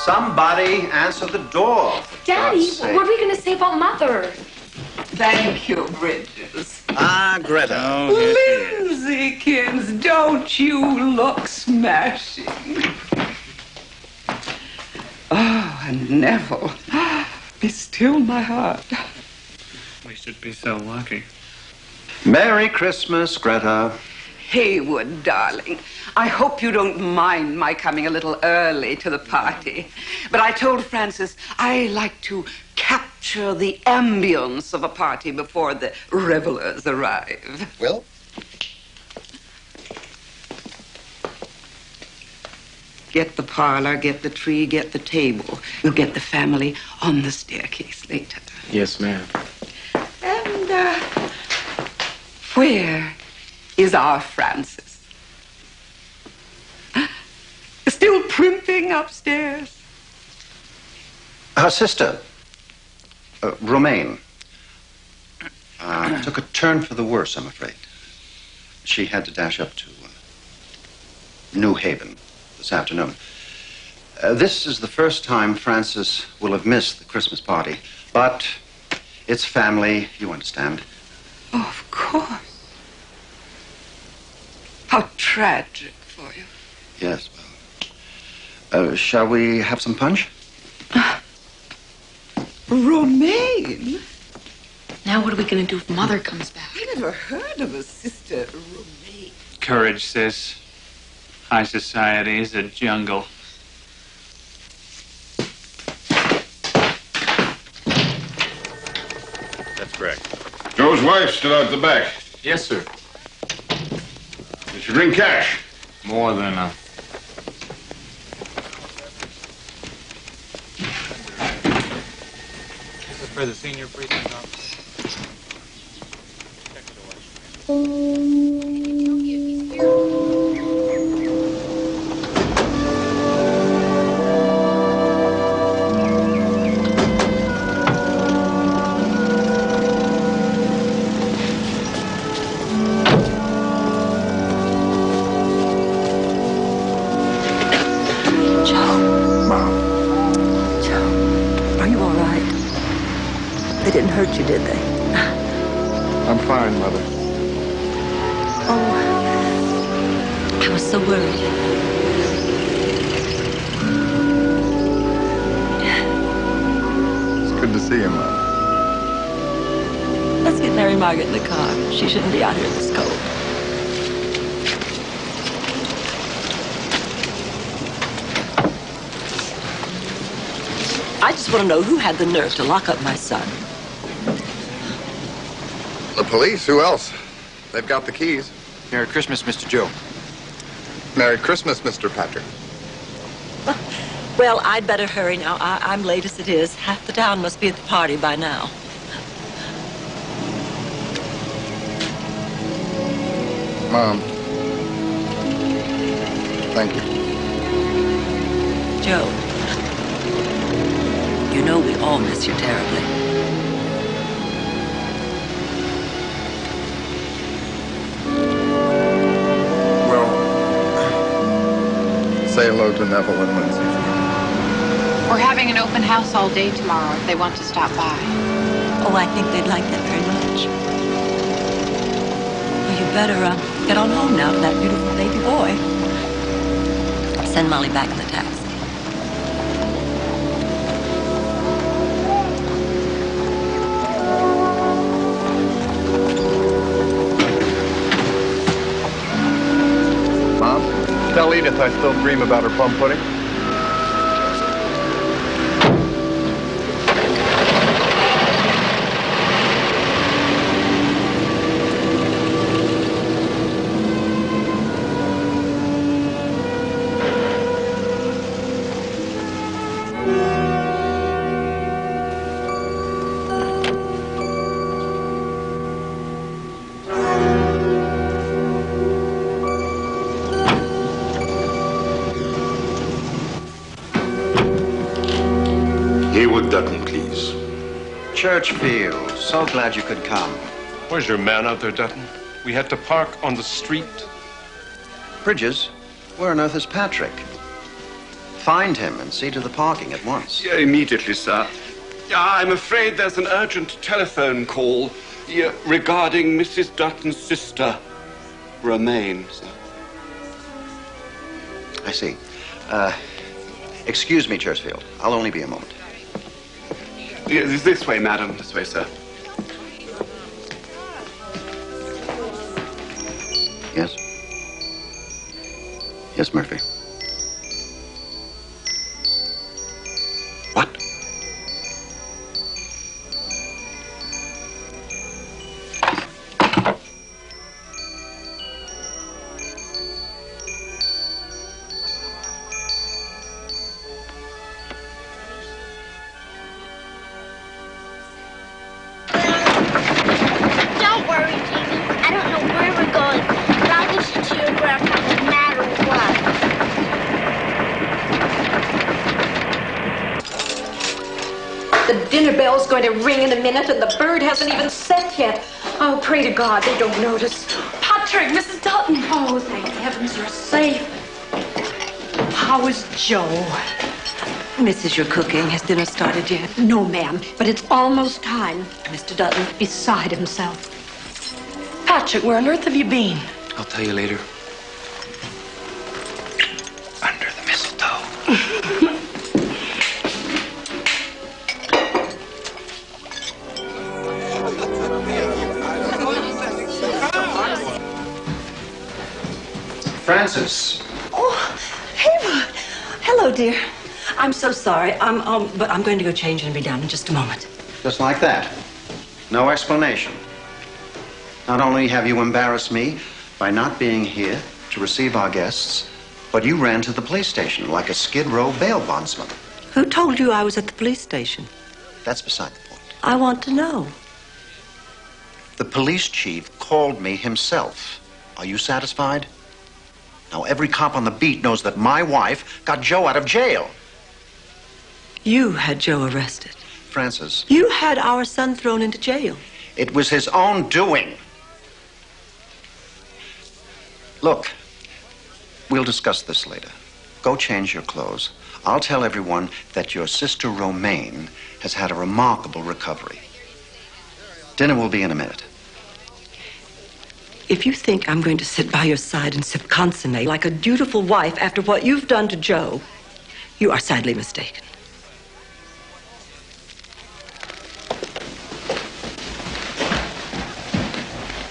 Somebody answer the door. Daddy, what are we going to say about Mother? Thank you, Bridges. Ah, Greta. Oh, Linsykins, don't you look smashing? Oh, and Neville, be still my heart. We should be so lucky. Merry Christmas, Greta. Haywood, darling, I hope you don't mind my coming a little early to the party. But I told Francis I like to capture the ambience of a party before the revelers arrive. Well? Get the parlor, get the tree, get the table. We'll get the family on the staircase later. Yes, ma'am. Where is our Francis? Still primping upstairs? Her sister, Romaine, took a turn for the worse, I'm afraid. She had to dash up to New Haven this afternoon. This is the first time Francis will have missed the Christmas party, but it's family, you understand. Oh, of course. How tragic for you. Yes, well. Shall we have some punch? Romaine? Now what are we going to do if Mother comes back? I never heard of a sister Romaine. Courage, sis. High society is a jungle. That's correct. Joe's wife's still out the back. Yes, sir. Did she bring cash? More than enough. This is for the senior precinct office. They didn't hurt you, did they? I'm fine, Mother. Oh, I was so worried. It's good to see you, Mom. Let's get Mary Margaret in the car. She shouldn't be out here in this cold. I just want to know who had the nerve to lock up my son. The police? Who else? They've got the keys. Merry Christmas, Mr. Joe. Merry Christmas, Mr. Patrick. Well, I'd better hurry now. I'm late as it is. Half the town must be at the party by now. Mom. Thank you. Joe, you know we all miss you terribly. Say hello to Neville and Lindsay. We're having an open house all day tomorrow if they want to stop by. Oh, I think they'd like that very much. Well, you better get on home now to that beautiful baby boy. Send Molly back in the taxi. Mom, tell Edith I still dream about her plum pudding. Dutton, please. Churchfield, so glad you could come. Where's your man out there, Dutton? We had to park on the street. Bridges, where on earth is Patrick? Find him and see to the parking at once. Yeah, immediately, sir. I'm afraid there's an urgent telephone call regarding Mrs. Dutton's sister, Romaine, sir. I see. Excuse me, Churchfield. I'll only be a moment. This way, madam. This way, sir. Yes? Yes, Murphy. What? Dinner bell's going to ring in a minute and the bird hasn't even set yet. Oh, pray to God they don't notice. Patrick, Mrs. Dutton. Oh, thank heavens you're safe. How is Joe? Mrs., you're cooking. Has dinner started yet? No, ma'am, but it's almost time. Mr. Dutton? Beside himself. Patrick, where on earth have you been? I'll tell you later. Under the mistletoe. Francis. Oh, Ava. Hello, dear. I'm so sorry. But I'm going to go change and be down in just a moment. Just like that. No explanation. Not only have you embarrassed me by not being here to receive our guests, but you ran to the police station like a Skid Row bail bondsman. Who told you I was at the police station? That's beside the point. I want to know. The police chief called me himself. Are you satisfied? Now, every cop on the beat knows that my wife got Joe out of jail. You had Joe arrested. Francis. You had our son thrown into jail. It was his own doing. Look, we'll discuss this later. Go change your clothes. I'll tell everyone that your sister Romaine has had a remarkable recovery. Dinner will be in a minute. If you think I'm going to sit by your side and sip consommé like a dutiful wife after what you've done to Joe, you are sadly mistaken.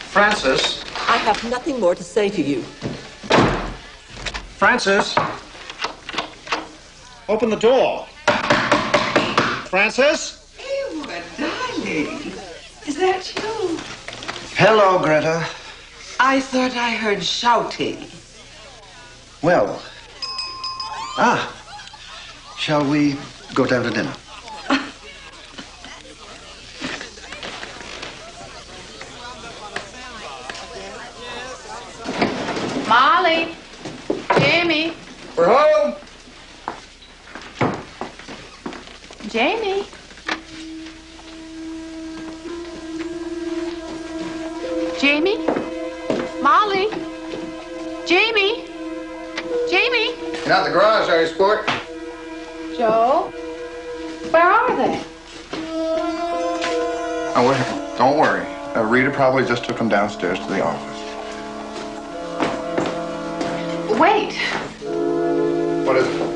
Francis. I have nothing more to say to you. Francis. Open the door. Francis? Ava, darling. Is that you? Hello, Greta. I thought I heard shouting. Well. Shall we go down to dinner? Molly. Jamie. We're home. Jamie. Jamie? Molly? Jamie? Jamie? You're not in the garage, are you, sport? Joe? Where are they? Oh, don't worry. Rita probably just took them downstairs to the office. Wait. What is it?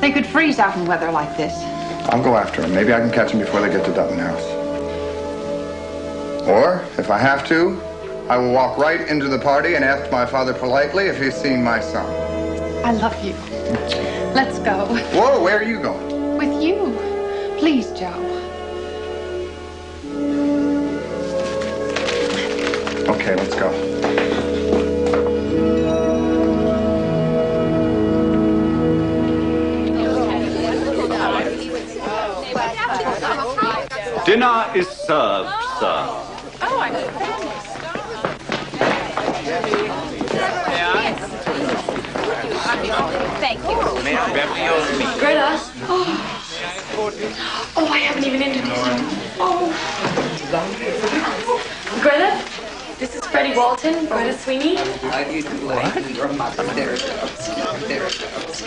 They could freeze out in weather like this. I'll go after them. Maybe I can catch them before they get to Dutton House. Or, if I have to, I will walk right into the party and ask my father politely if he's seen my son. I love you. Let's go. Whoa, where are you going? With you. Please, Joe. Okay, let's go. Dinner is served, sir. Oh, I Thank you. Greta. Oh, I haven't even introduced you. Oh. Greta, this is Freddie Walton, Greta Sweeney. How you doing? Your mother. There it goes. There it goes.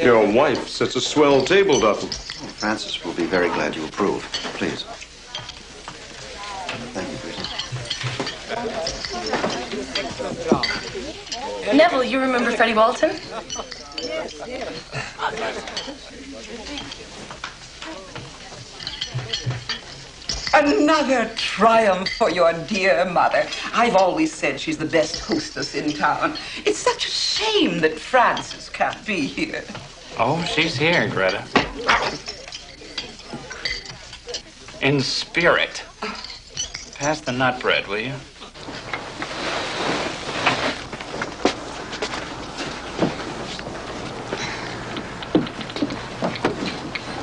Your wife sets a swell table, Dutton. Francis will be very glad you approve. Please. Thank you, Greta. Neville, you remember Freddie Walton? Another triumph for your dear mother. I've always said she's the best hostess in town. It's such a shame that Frances can't be here. Oh, she's here, Greta. In spirit. Pass the nut bread, will you?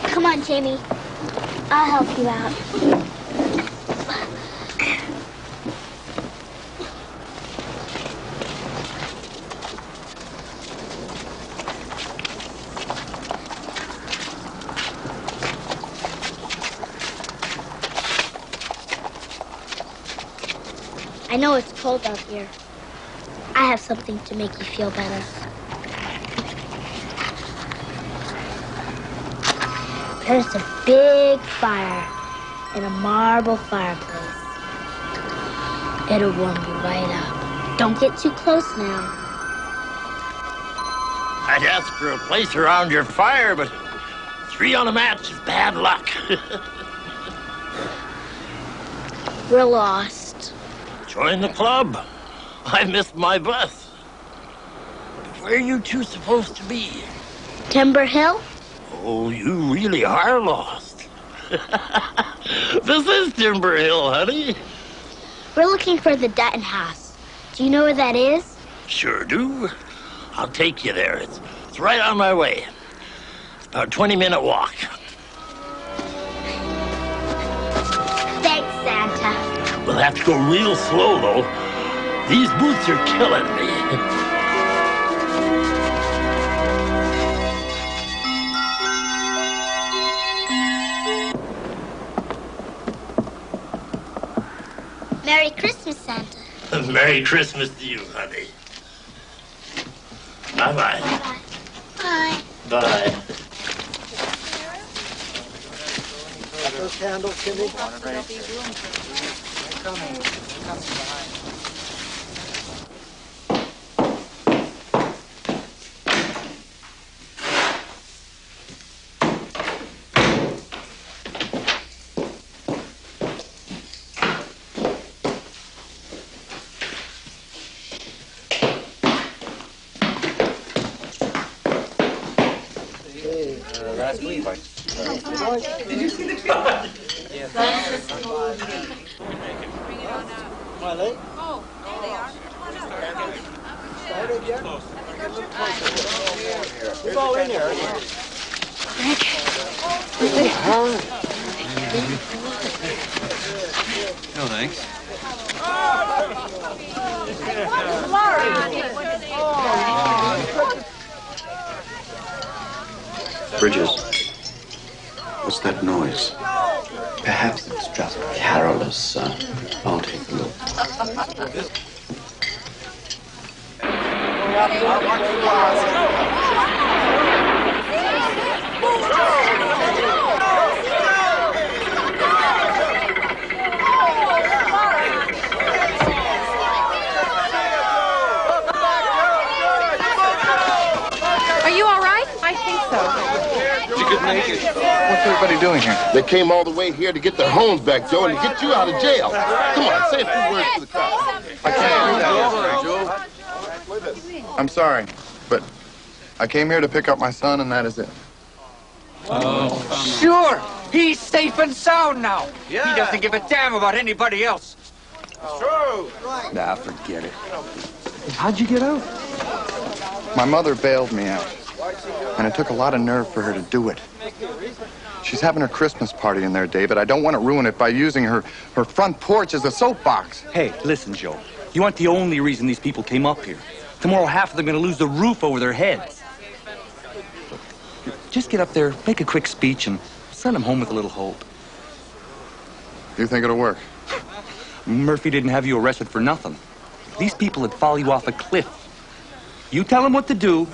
Come on, Jamie. I'll help you out. I know it's cold out here. I have something to make you feel better. There's a big fire in a marble fireplace. It'll warm you right up. Don't get too close now. I'd ask for a place around your fire, but 3 on a match is bad luck. We're lost. Join the club. I missed my bus. Where are you two supposed to be? Timber Hill? Oh, you really are lost. This is Timber Hill, honey. We're looking for the Dutton house. Do you know where that is? Sure do. I'll take you there. It's right on my way. It's about a 20-minute walk. Thanks, Santa. We'll have to go real slow, though. These boots are killing me. Merry Christmas, Santa. Merry Christmas to you, honey. Bye-bye. Bye. Bye. Got those candles, Cindy? Last week. Did you see the tree? Yes. Late? Oh, there they are. Started yet? Who's all in there? No, thanks. Bridges, what's that noise? Perhaps it's just carolers, sir. I'll take a look. Are you all right? I think so. You could make it. What's everybody doing here? They came all the way here to get their homes back, Joe, and to get you out of jail. Come on, say a few words to the crowd. I can't do that, Joe. I'm sorry, but I came here to pick up my son, and that is it. Sure, he's safe and sound now. He doesn't give a damn about anybody else. True. Nah, forget it. How'd you get out? My mother bailed me out, and it took a lot of nerve for her to do it. She's having her Christmas party in there, David. I don't want to ruin it by using her front porch as a soapbox. Hey, listen, Joe. You aren't the only reason these people came up here. Tomorrow, half of them are going to lose the roof over their heads. Just get up there, make a quick speech, and send them home with a little hope. You think it'll work? Murphy didn't have you arrested for nothing. These people would follow you off a cliff. You tell them what to do,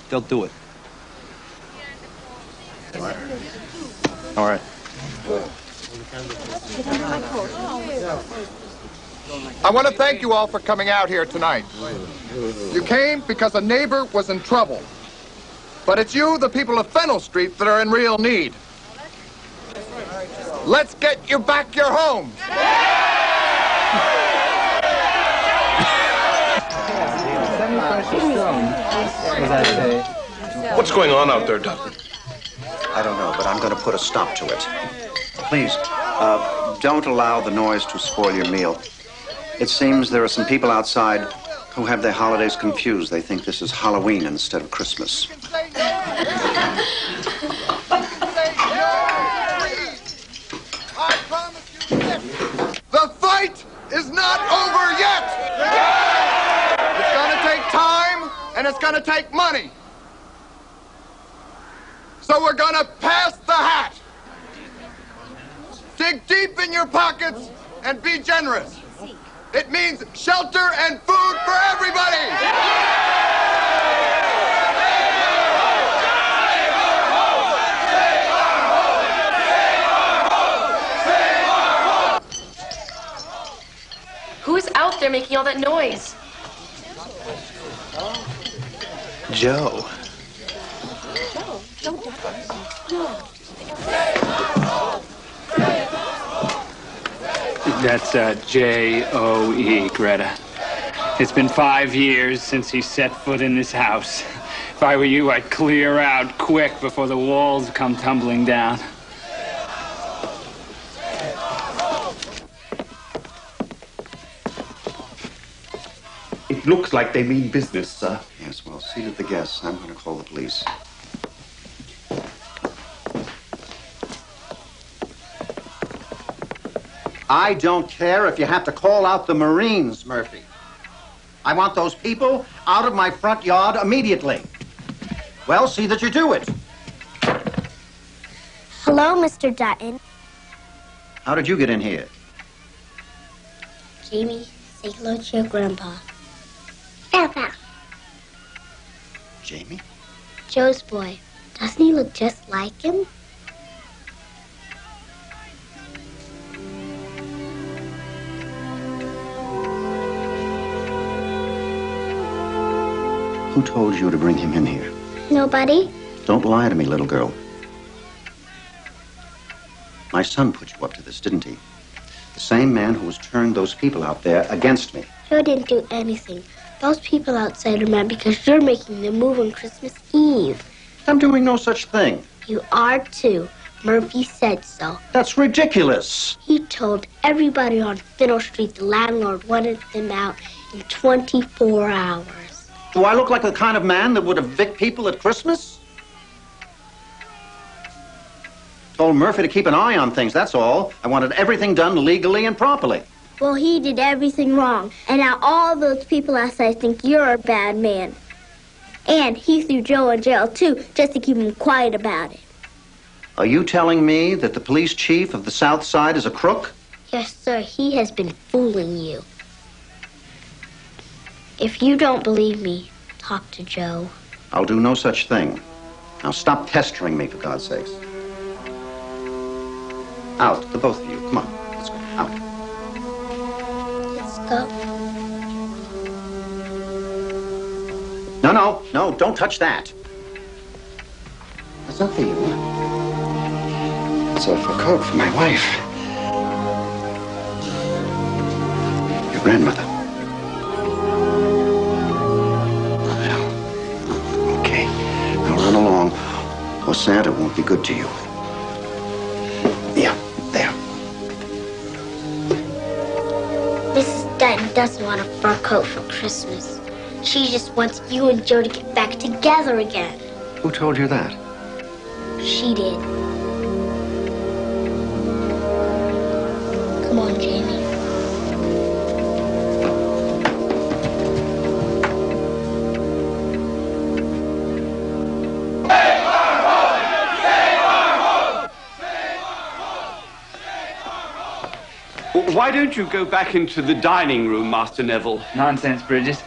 they'll do it. All right. I want to thank you all for coming out here tonight. You came because a neighbor was in trouble. But it's you, the people of Fennel Street, that are in real need. Let's get you back your homes. What's going on out there, Dutton? I don't know, but I'm going to put a stop to it. Please, don't allow the noise to spoil your meal. It seems there are some people outside who have their holidays confused. They think this is Halloween instead of Christmas. I promise you this. The fight is not over yet. It's going to take time, and it's going to take money. So we're going to pass the hat. Dig deep in your pockets and be generous. It means shelter and food for everybody! Who is out there making all that noise? Joe. That's J-O-E, Greta. It's been 5 years since he set foot in this house. If I were you, I'd clear out quick before the walls come tumbling down. It looks like they mean business, sir. Yes, well, see to the guests. I'm going to call the police. I don't care if you have to call out the Marines, Murphy. I want those people out of my front yard immediately. Well, see that you do it. Hello, Mr. Dutton. How did you get in here? Jamie, say hello to your grandpa. Grandpa. Jamie? Joe's boy. Doesn't he look just like him? Who told you to bring him in here? Nobody. Don't lie to me, little girl. My son put you up to this, didn't he? The same man who has turned those people out there against me. Joe didn't do anything. Those people outside are mad because you're making them move on Christmas Eve. I'm doing no such thing. You are too. Murphy said so. That's ridiculous. He told everybody on Fiddle Street the landlord wanted them out in 24 hours. Do I look like the kind of man that would evict people at Christmas? Told Murphy to keep an eye on things, that's all. I wanted everything done legally and properly. Well, he did everything wrong. And now all those people outside think you're a bad man. And he threw Joe in jail, too, just to keep him quiet about it. Are you telling me that the police chief of the South Side is a crook? Yes, sir. He has been fooling you. If you don't believe me, talk to Joe. I'll do no such thing. Now stop pestering me, for God's sakes. Out, the both of you. Come on, let's go. Out. Let's go. No, don't touch that. That's not for you. It's a fur coat for my wife. Your grandmother. Well, okay. Now run along, or Santa won't be good to you. Yeah, there. Mrs. Dutton doesn't want a fur coat for Christmas. She just wants you and Joe to get back together again. Who told you that? She did. Come on, Jamie. Why don't you go back into the dining room, Master Neville? Nonsense, Bridges.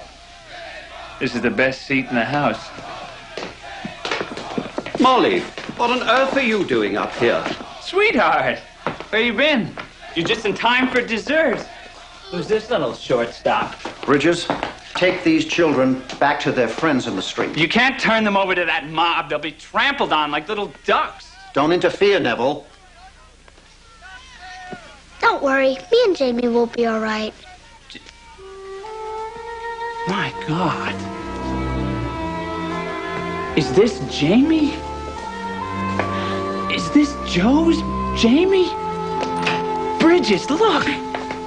This is the best seat in the house. Molly, what on earth are you doing up here? Sweetheart, where you been? You're just in time for dessert. Who's this little shortstop? Bridges, take these children back to their friends in the street. You can't turn them over to that mob. They'll be trampled on like little ducks. Don't interfere, Neville. Don't worry. Me and Jamie will be all right. My God. Is this Jamie? Is this Joe's Jamie? Bridges, look!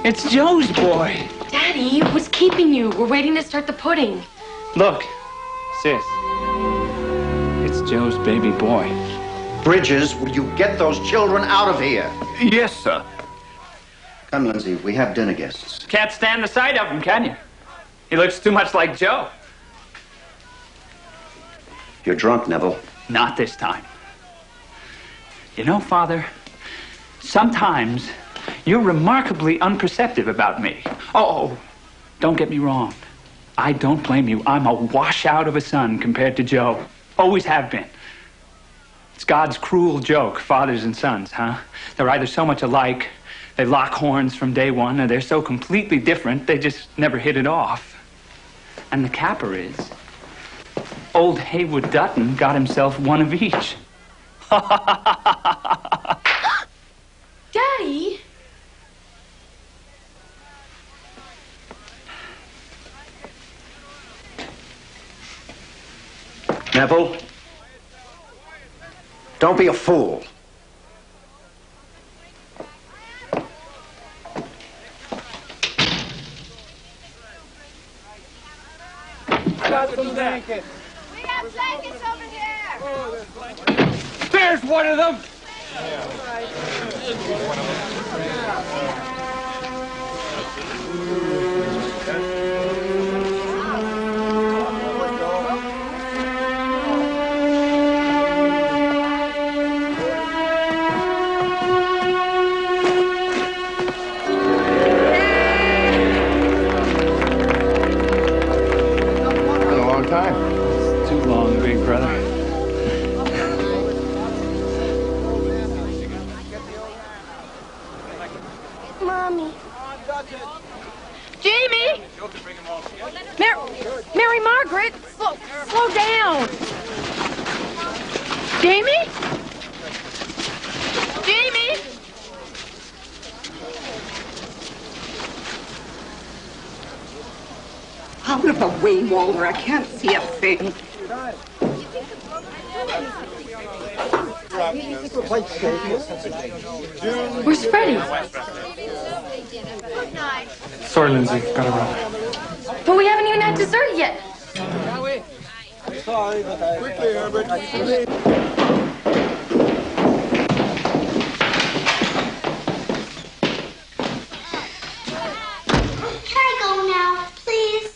It's Joe's boy. Daddy, what's keeping you? We're waiting to start the pudding. Look, sis. It's Joe's baby boy. Bridges, will you get those children out of here? Yes, sir. Come, Lindsay, we have dinner guests. Can't stand the sight of him, can you? He looks too much like Joe. You're drunk, Neville. Not this time. You know, Father, sometimes You're remarkably unperceptive about me. Oh, don't get me wrong. I don't blame you. I'm a washout of a son compared to Joe. Always have been. It's God's cruel joke, fathers and sons, huh? They're either so much alike, they lock horns from day one, or they're so completely different, they just never hit it off. And the capper is, old Haywood Dutton got himself one of each. Daddy? Neville, don't be a fool. I got some blankets. We got blankets over there. There's one of them. Been a long time. It's too long, big brother. Mommy. Jamie! Mary Margaret, slow down. Jamie? Jamie? Out of the way, Walter. I can't see a thing. Where's Freddie? Sorry, Lindsay. Gotta run. But we haven't even had dessert yet. Sorry, but quickly, Herbert. Can I go now, please?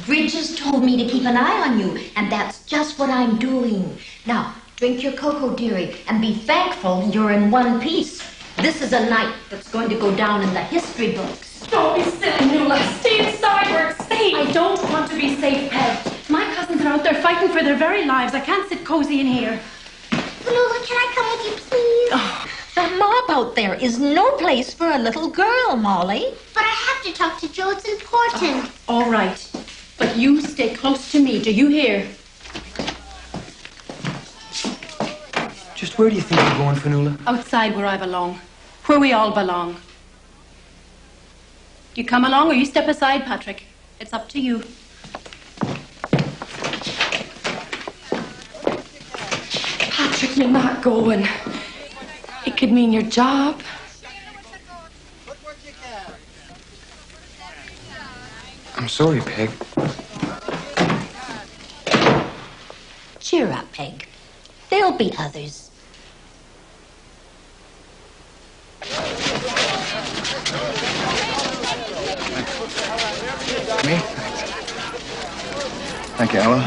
Bridges told me to keep an eye on you, and that's just what I'm doing. Now, drink your cocoa, dearie, and be thankful you're in one piece. This is a night that's going to go down in the history books. Don't be silly, Nula. Stay inside where it's safe. I don't want to be safe, Bev. My cousins are out there fighting for their very lives. I can't sit cozy in here. Lola, can I come with you, please? Oh, the mob out there is no place for a little girl, Molly. But I have to talk to Joe. It's important. All right. But you stay close to me. Do you hear? Just where do you think you're going, Fanula? Outside where I belong. Where we all belong. You come along or you step aside, Patrick. It's up to you. Patrick, you're not going. It could mean your job. I'm sorry, Peg. Cheer up, Peg. There'll be others. Me? Thank you, Ella.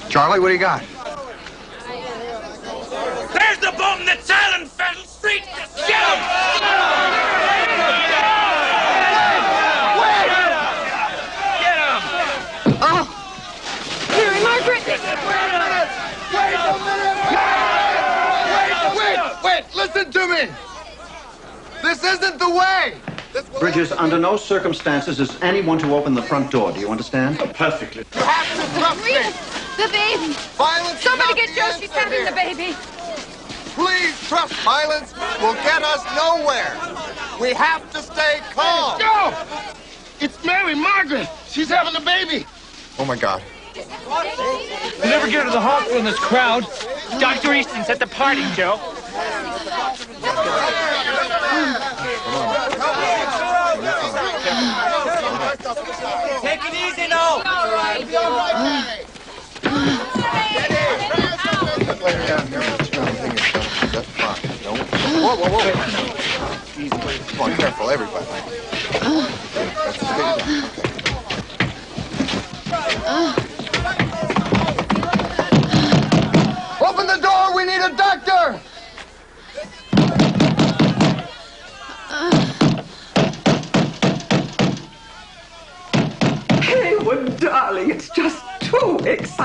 Charlie, what do you got? There's the bum that's Island Fennel Street! Just get him! Get him! Oh! Mary Margaret! Wait! Listen to me! This isn't the way! Bridges, under no circumstances is anyone to open the front door. Do you understand? Perfectly. You have to trust me! The baby! Violence Somebody is get not Joe, the she's answer having here. the baby! Please trust violence will get us nowhere. We have to stay calm. Joe! It's Mary Margaret. She's having a baby. Oh, my God. We'll never get her to the hospital in this crowd. Dr. Easton's at the party, Joe. Take it easy now! Lay her down here and turn everything is just fine. Don't. Whoa. Easy. Come on, careful, everybody. That's Open the door! We need a doctor!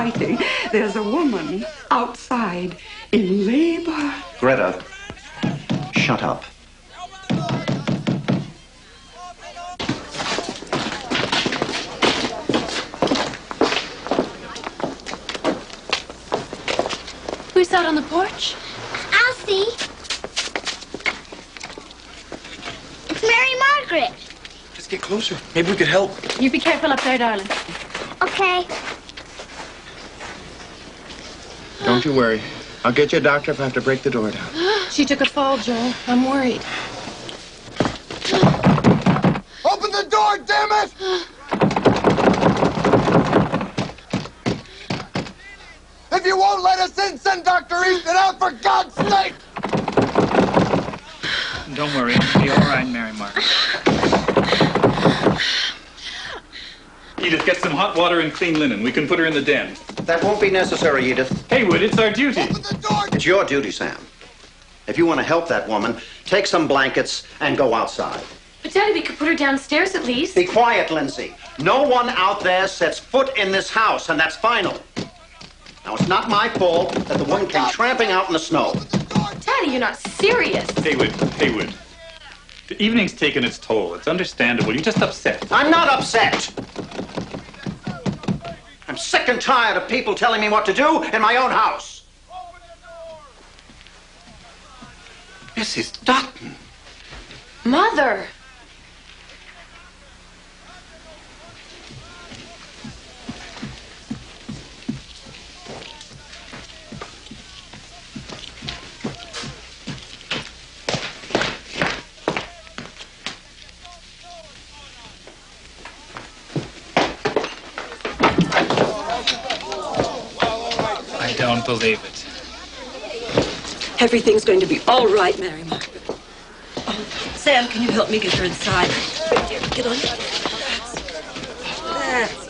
fighting. There's a woman outside in labor. Greta, shut up. Who's out on the porch? I'll see. It's Mary Margaret. Let's get closer. Maybe we could help. You be careful up there, darling. Okay. Don't you worry. I'll get you a doctor if I have to break the door down. She took a fall, Joel. I'm worried. Open the door, damn it! If you won't let us in, send Dr. Easton out for God's sake! Don't worry, it'll be all right, Mary Margaret. Edith, get some hot water and clean linen. We can put her in the den. That won't be necessary, Edith. Haywood, it's our duty. It's your duty, Sam. If you want to help that woman, take some blankets and go outside. But, Daddy, we could put her downstairs at least. Be quiet, Lindsay. No one out there sets foot in this house, and that's final. Now, it's not my fault that the woman came tramping out in the snow. Daddy, you're not serious. Haywood. The evening's taken its toll. It's understandable. You're just upset. I'm not upset. I'm sick and tired of people telling me what to do in my own house. Mrs. Dutton. Mother. I don't believe it. Everything's going to be all right, Mary Margaret. Oh, Sam, can you help me get her inside? Get on. That's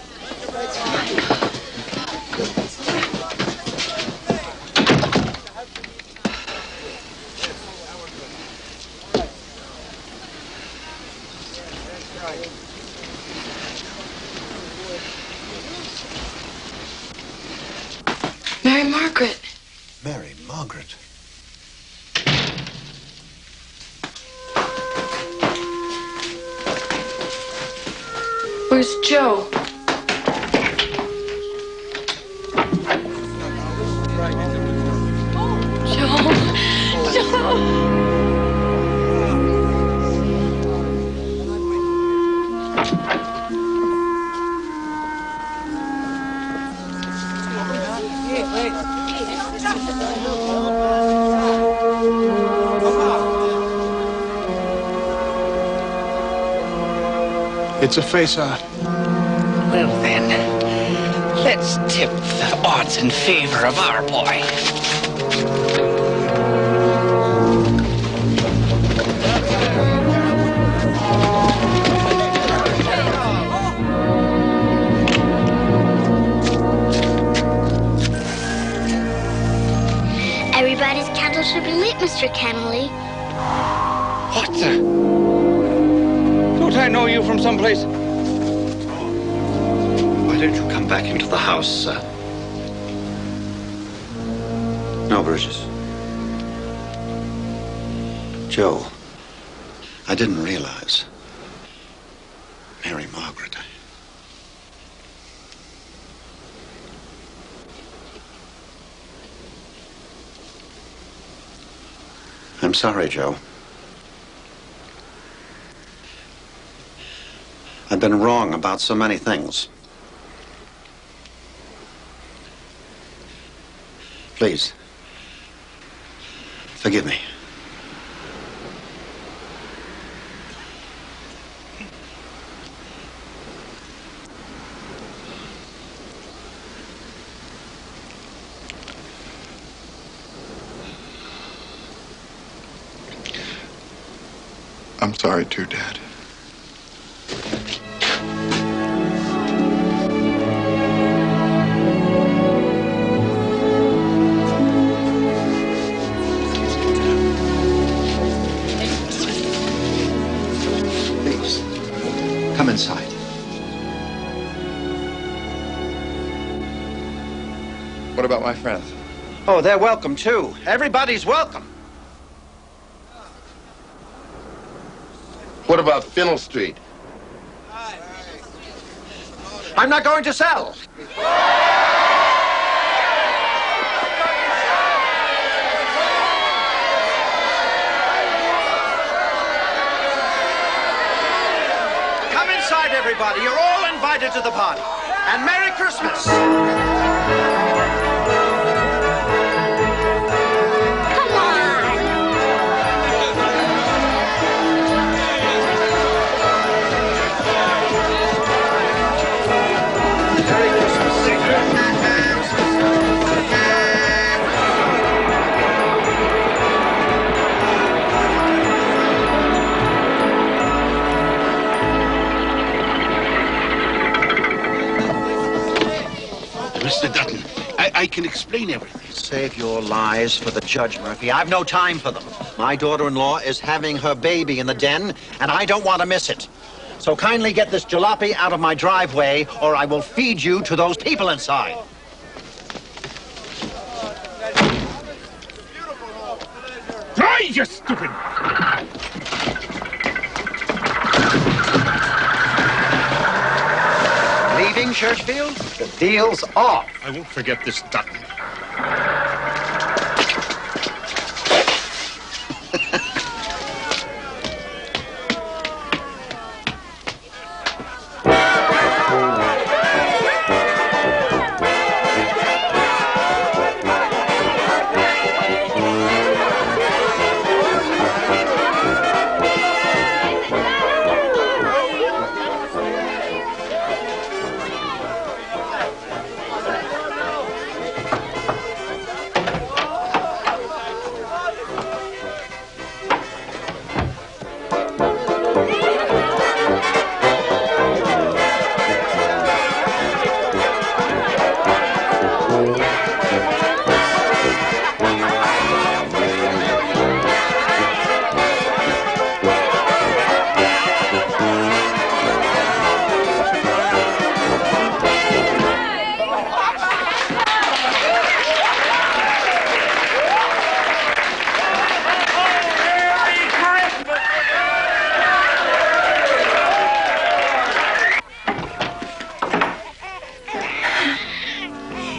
Mary Margaret. Mary Margaret. Where's Joe? Joe. It's a face-off. Well then, let's tip the odds in favor of our boy. Everybody's candle should be lit, Mr. Kennelly. What the? Don't I know you from someplace? Why don't you come back into the house, sir? No, Burgess. Joe, I didn't realize. Mary Margaret. I'm sorry, Joe. I've been wrong about so many things. Please, forgive me. I'm sorry too, Dad. Please, come inside. about my friends? Oh, they're welcome, too. Everybody's welcome. What about Fennel Street? I'm not going to sell. Come inside, everybody. You're all invited to the party. And Merry Christmas. Mr. Dutton, I can explain everything. Save your lies for the judge, Murphy. I've no time for them. My daughter-in-law is having her baby in the den, and I don't want to miss it. So kindly get this jalopy out of my driveway, or I will feed you to those people inside. Drive, you stupid! Leaving Churchfield? The deal's off. I won't forget this, Dutton.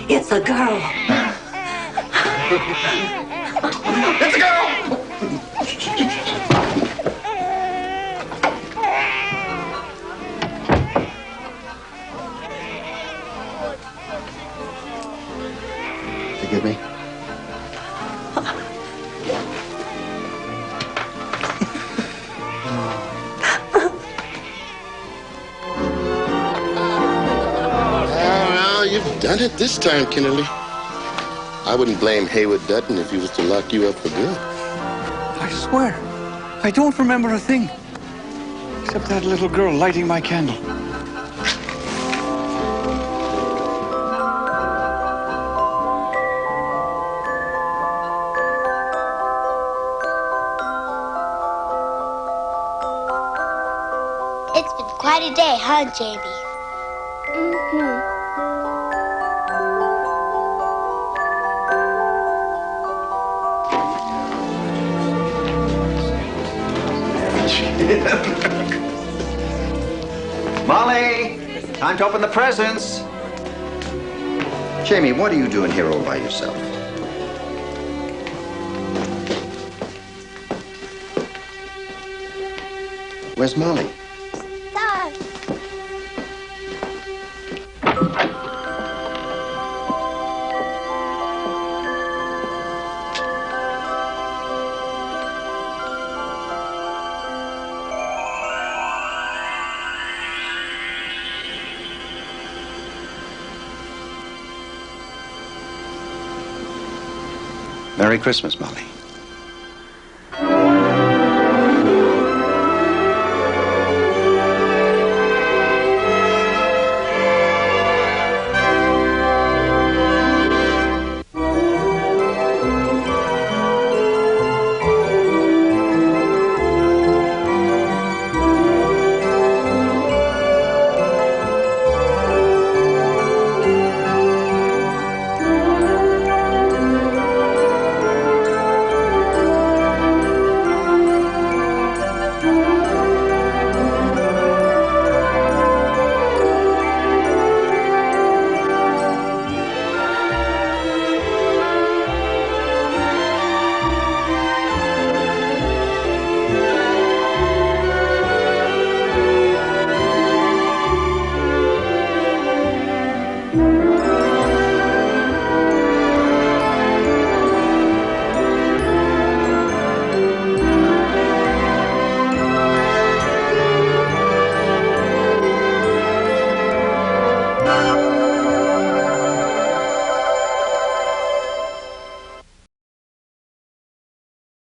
It's a girl. It's a girl! Forgive me? Well, you've done it this time, Kennerly. I wouldn't blame Haywood Dutton if he was to lock you up for good. I swear, I don't remember a thing. Except that little girl lighting my candle. It's been quite a day, huh, Jamie? Mm-hmm. Molly, time to open the presents. Jamie, what are you doing here all by yourself? Where's Molly? Dad. Merry Christmas, Molly.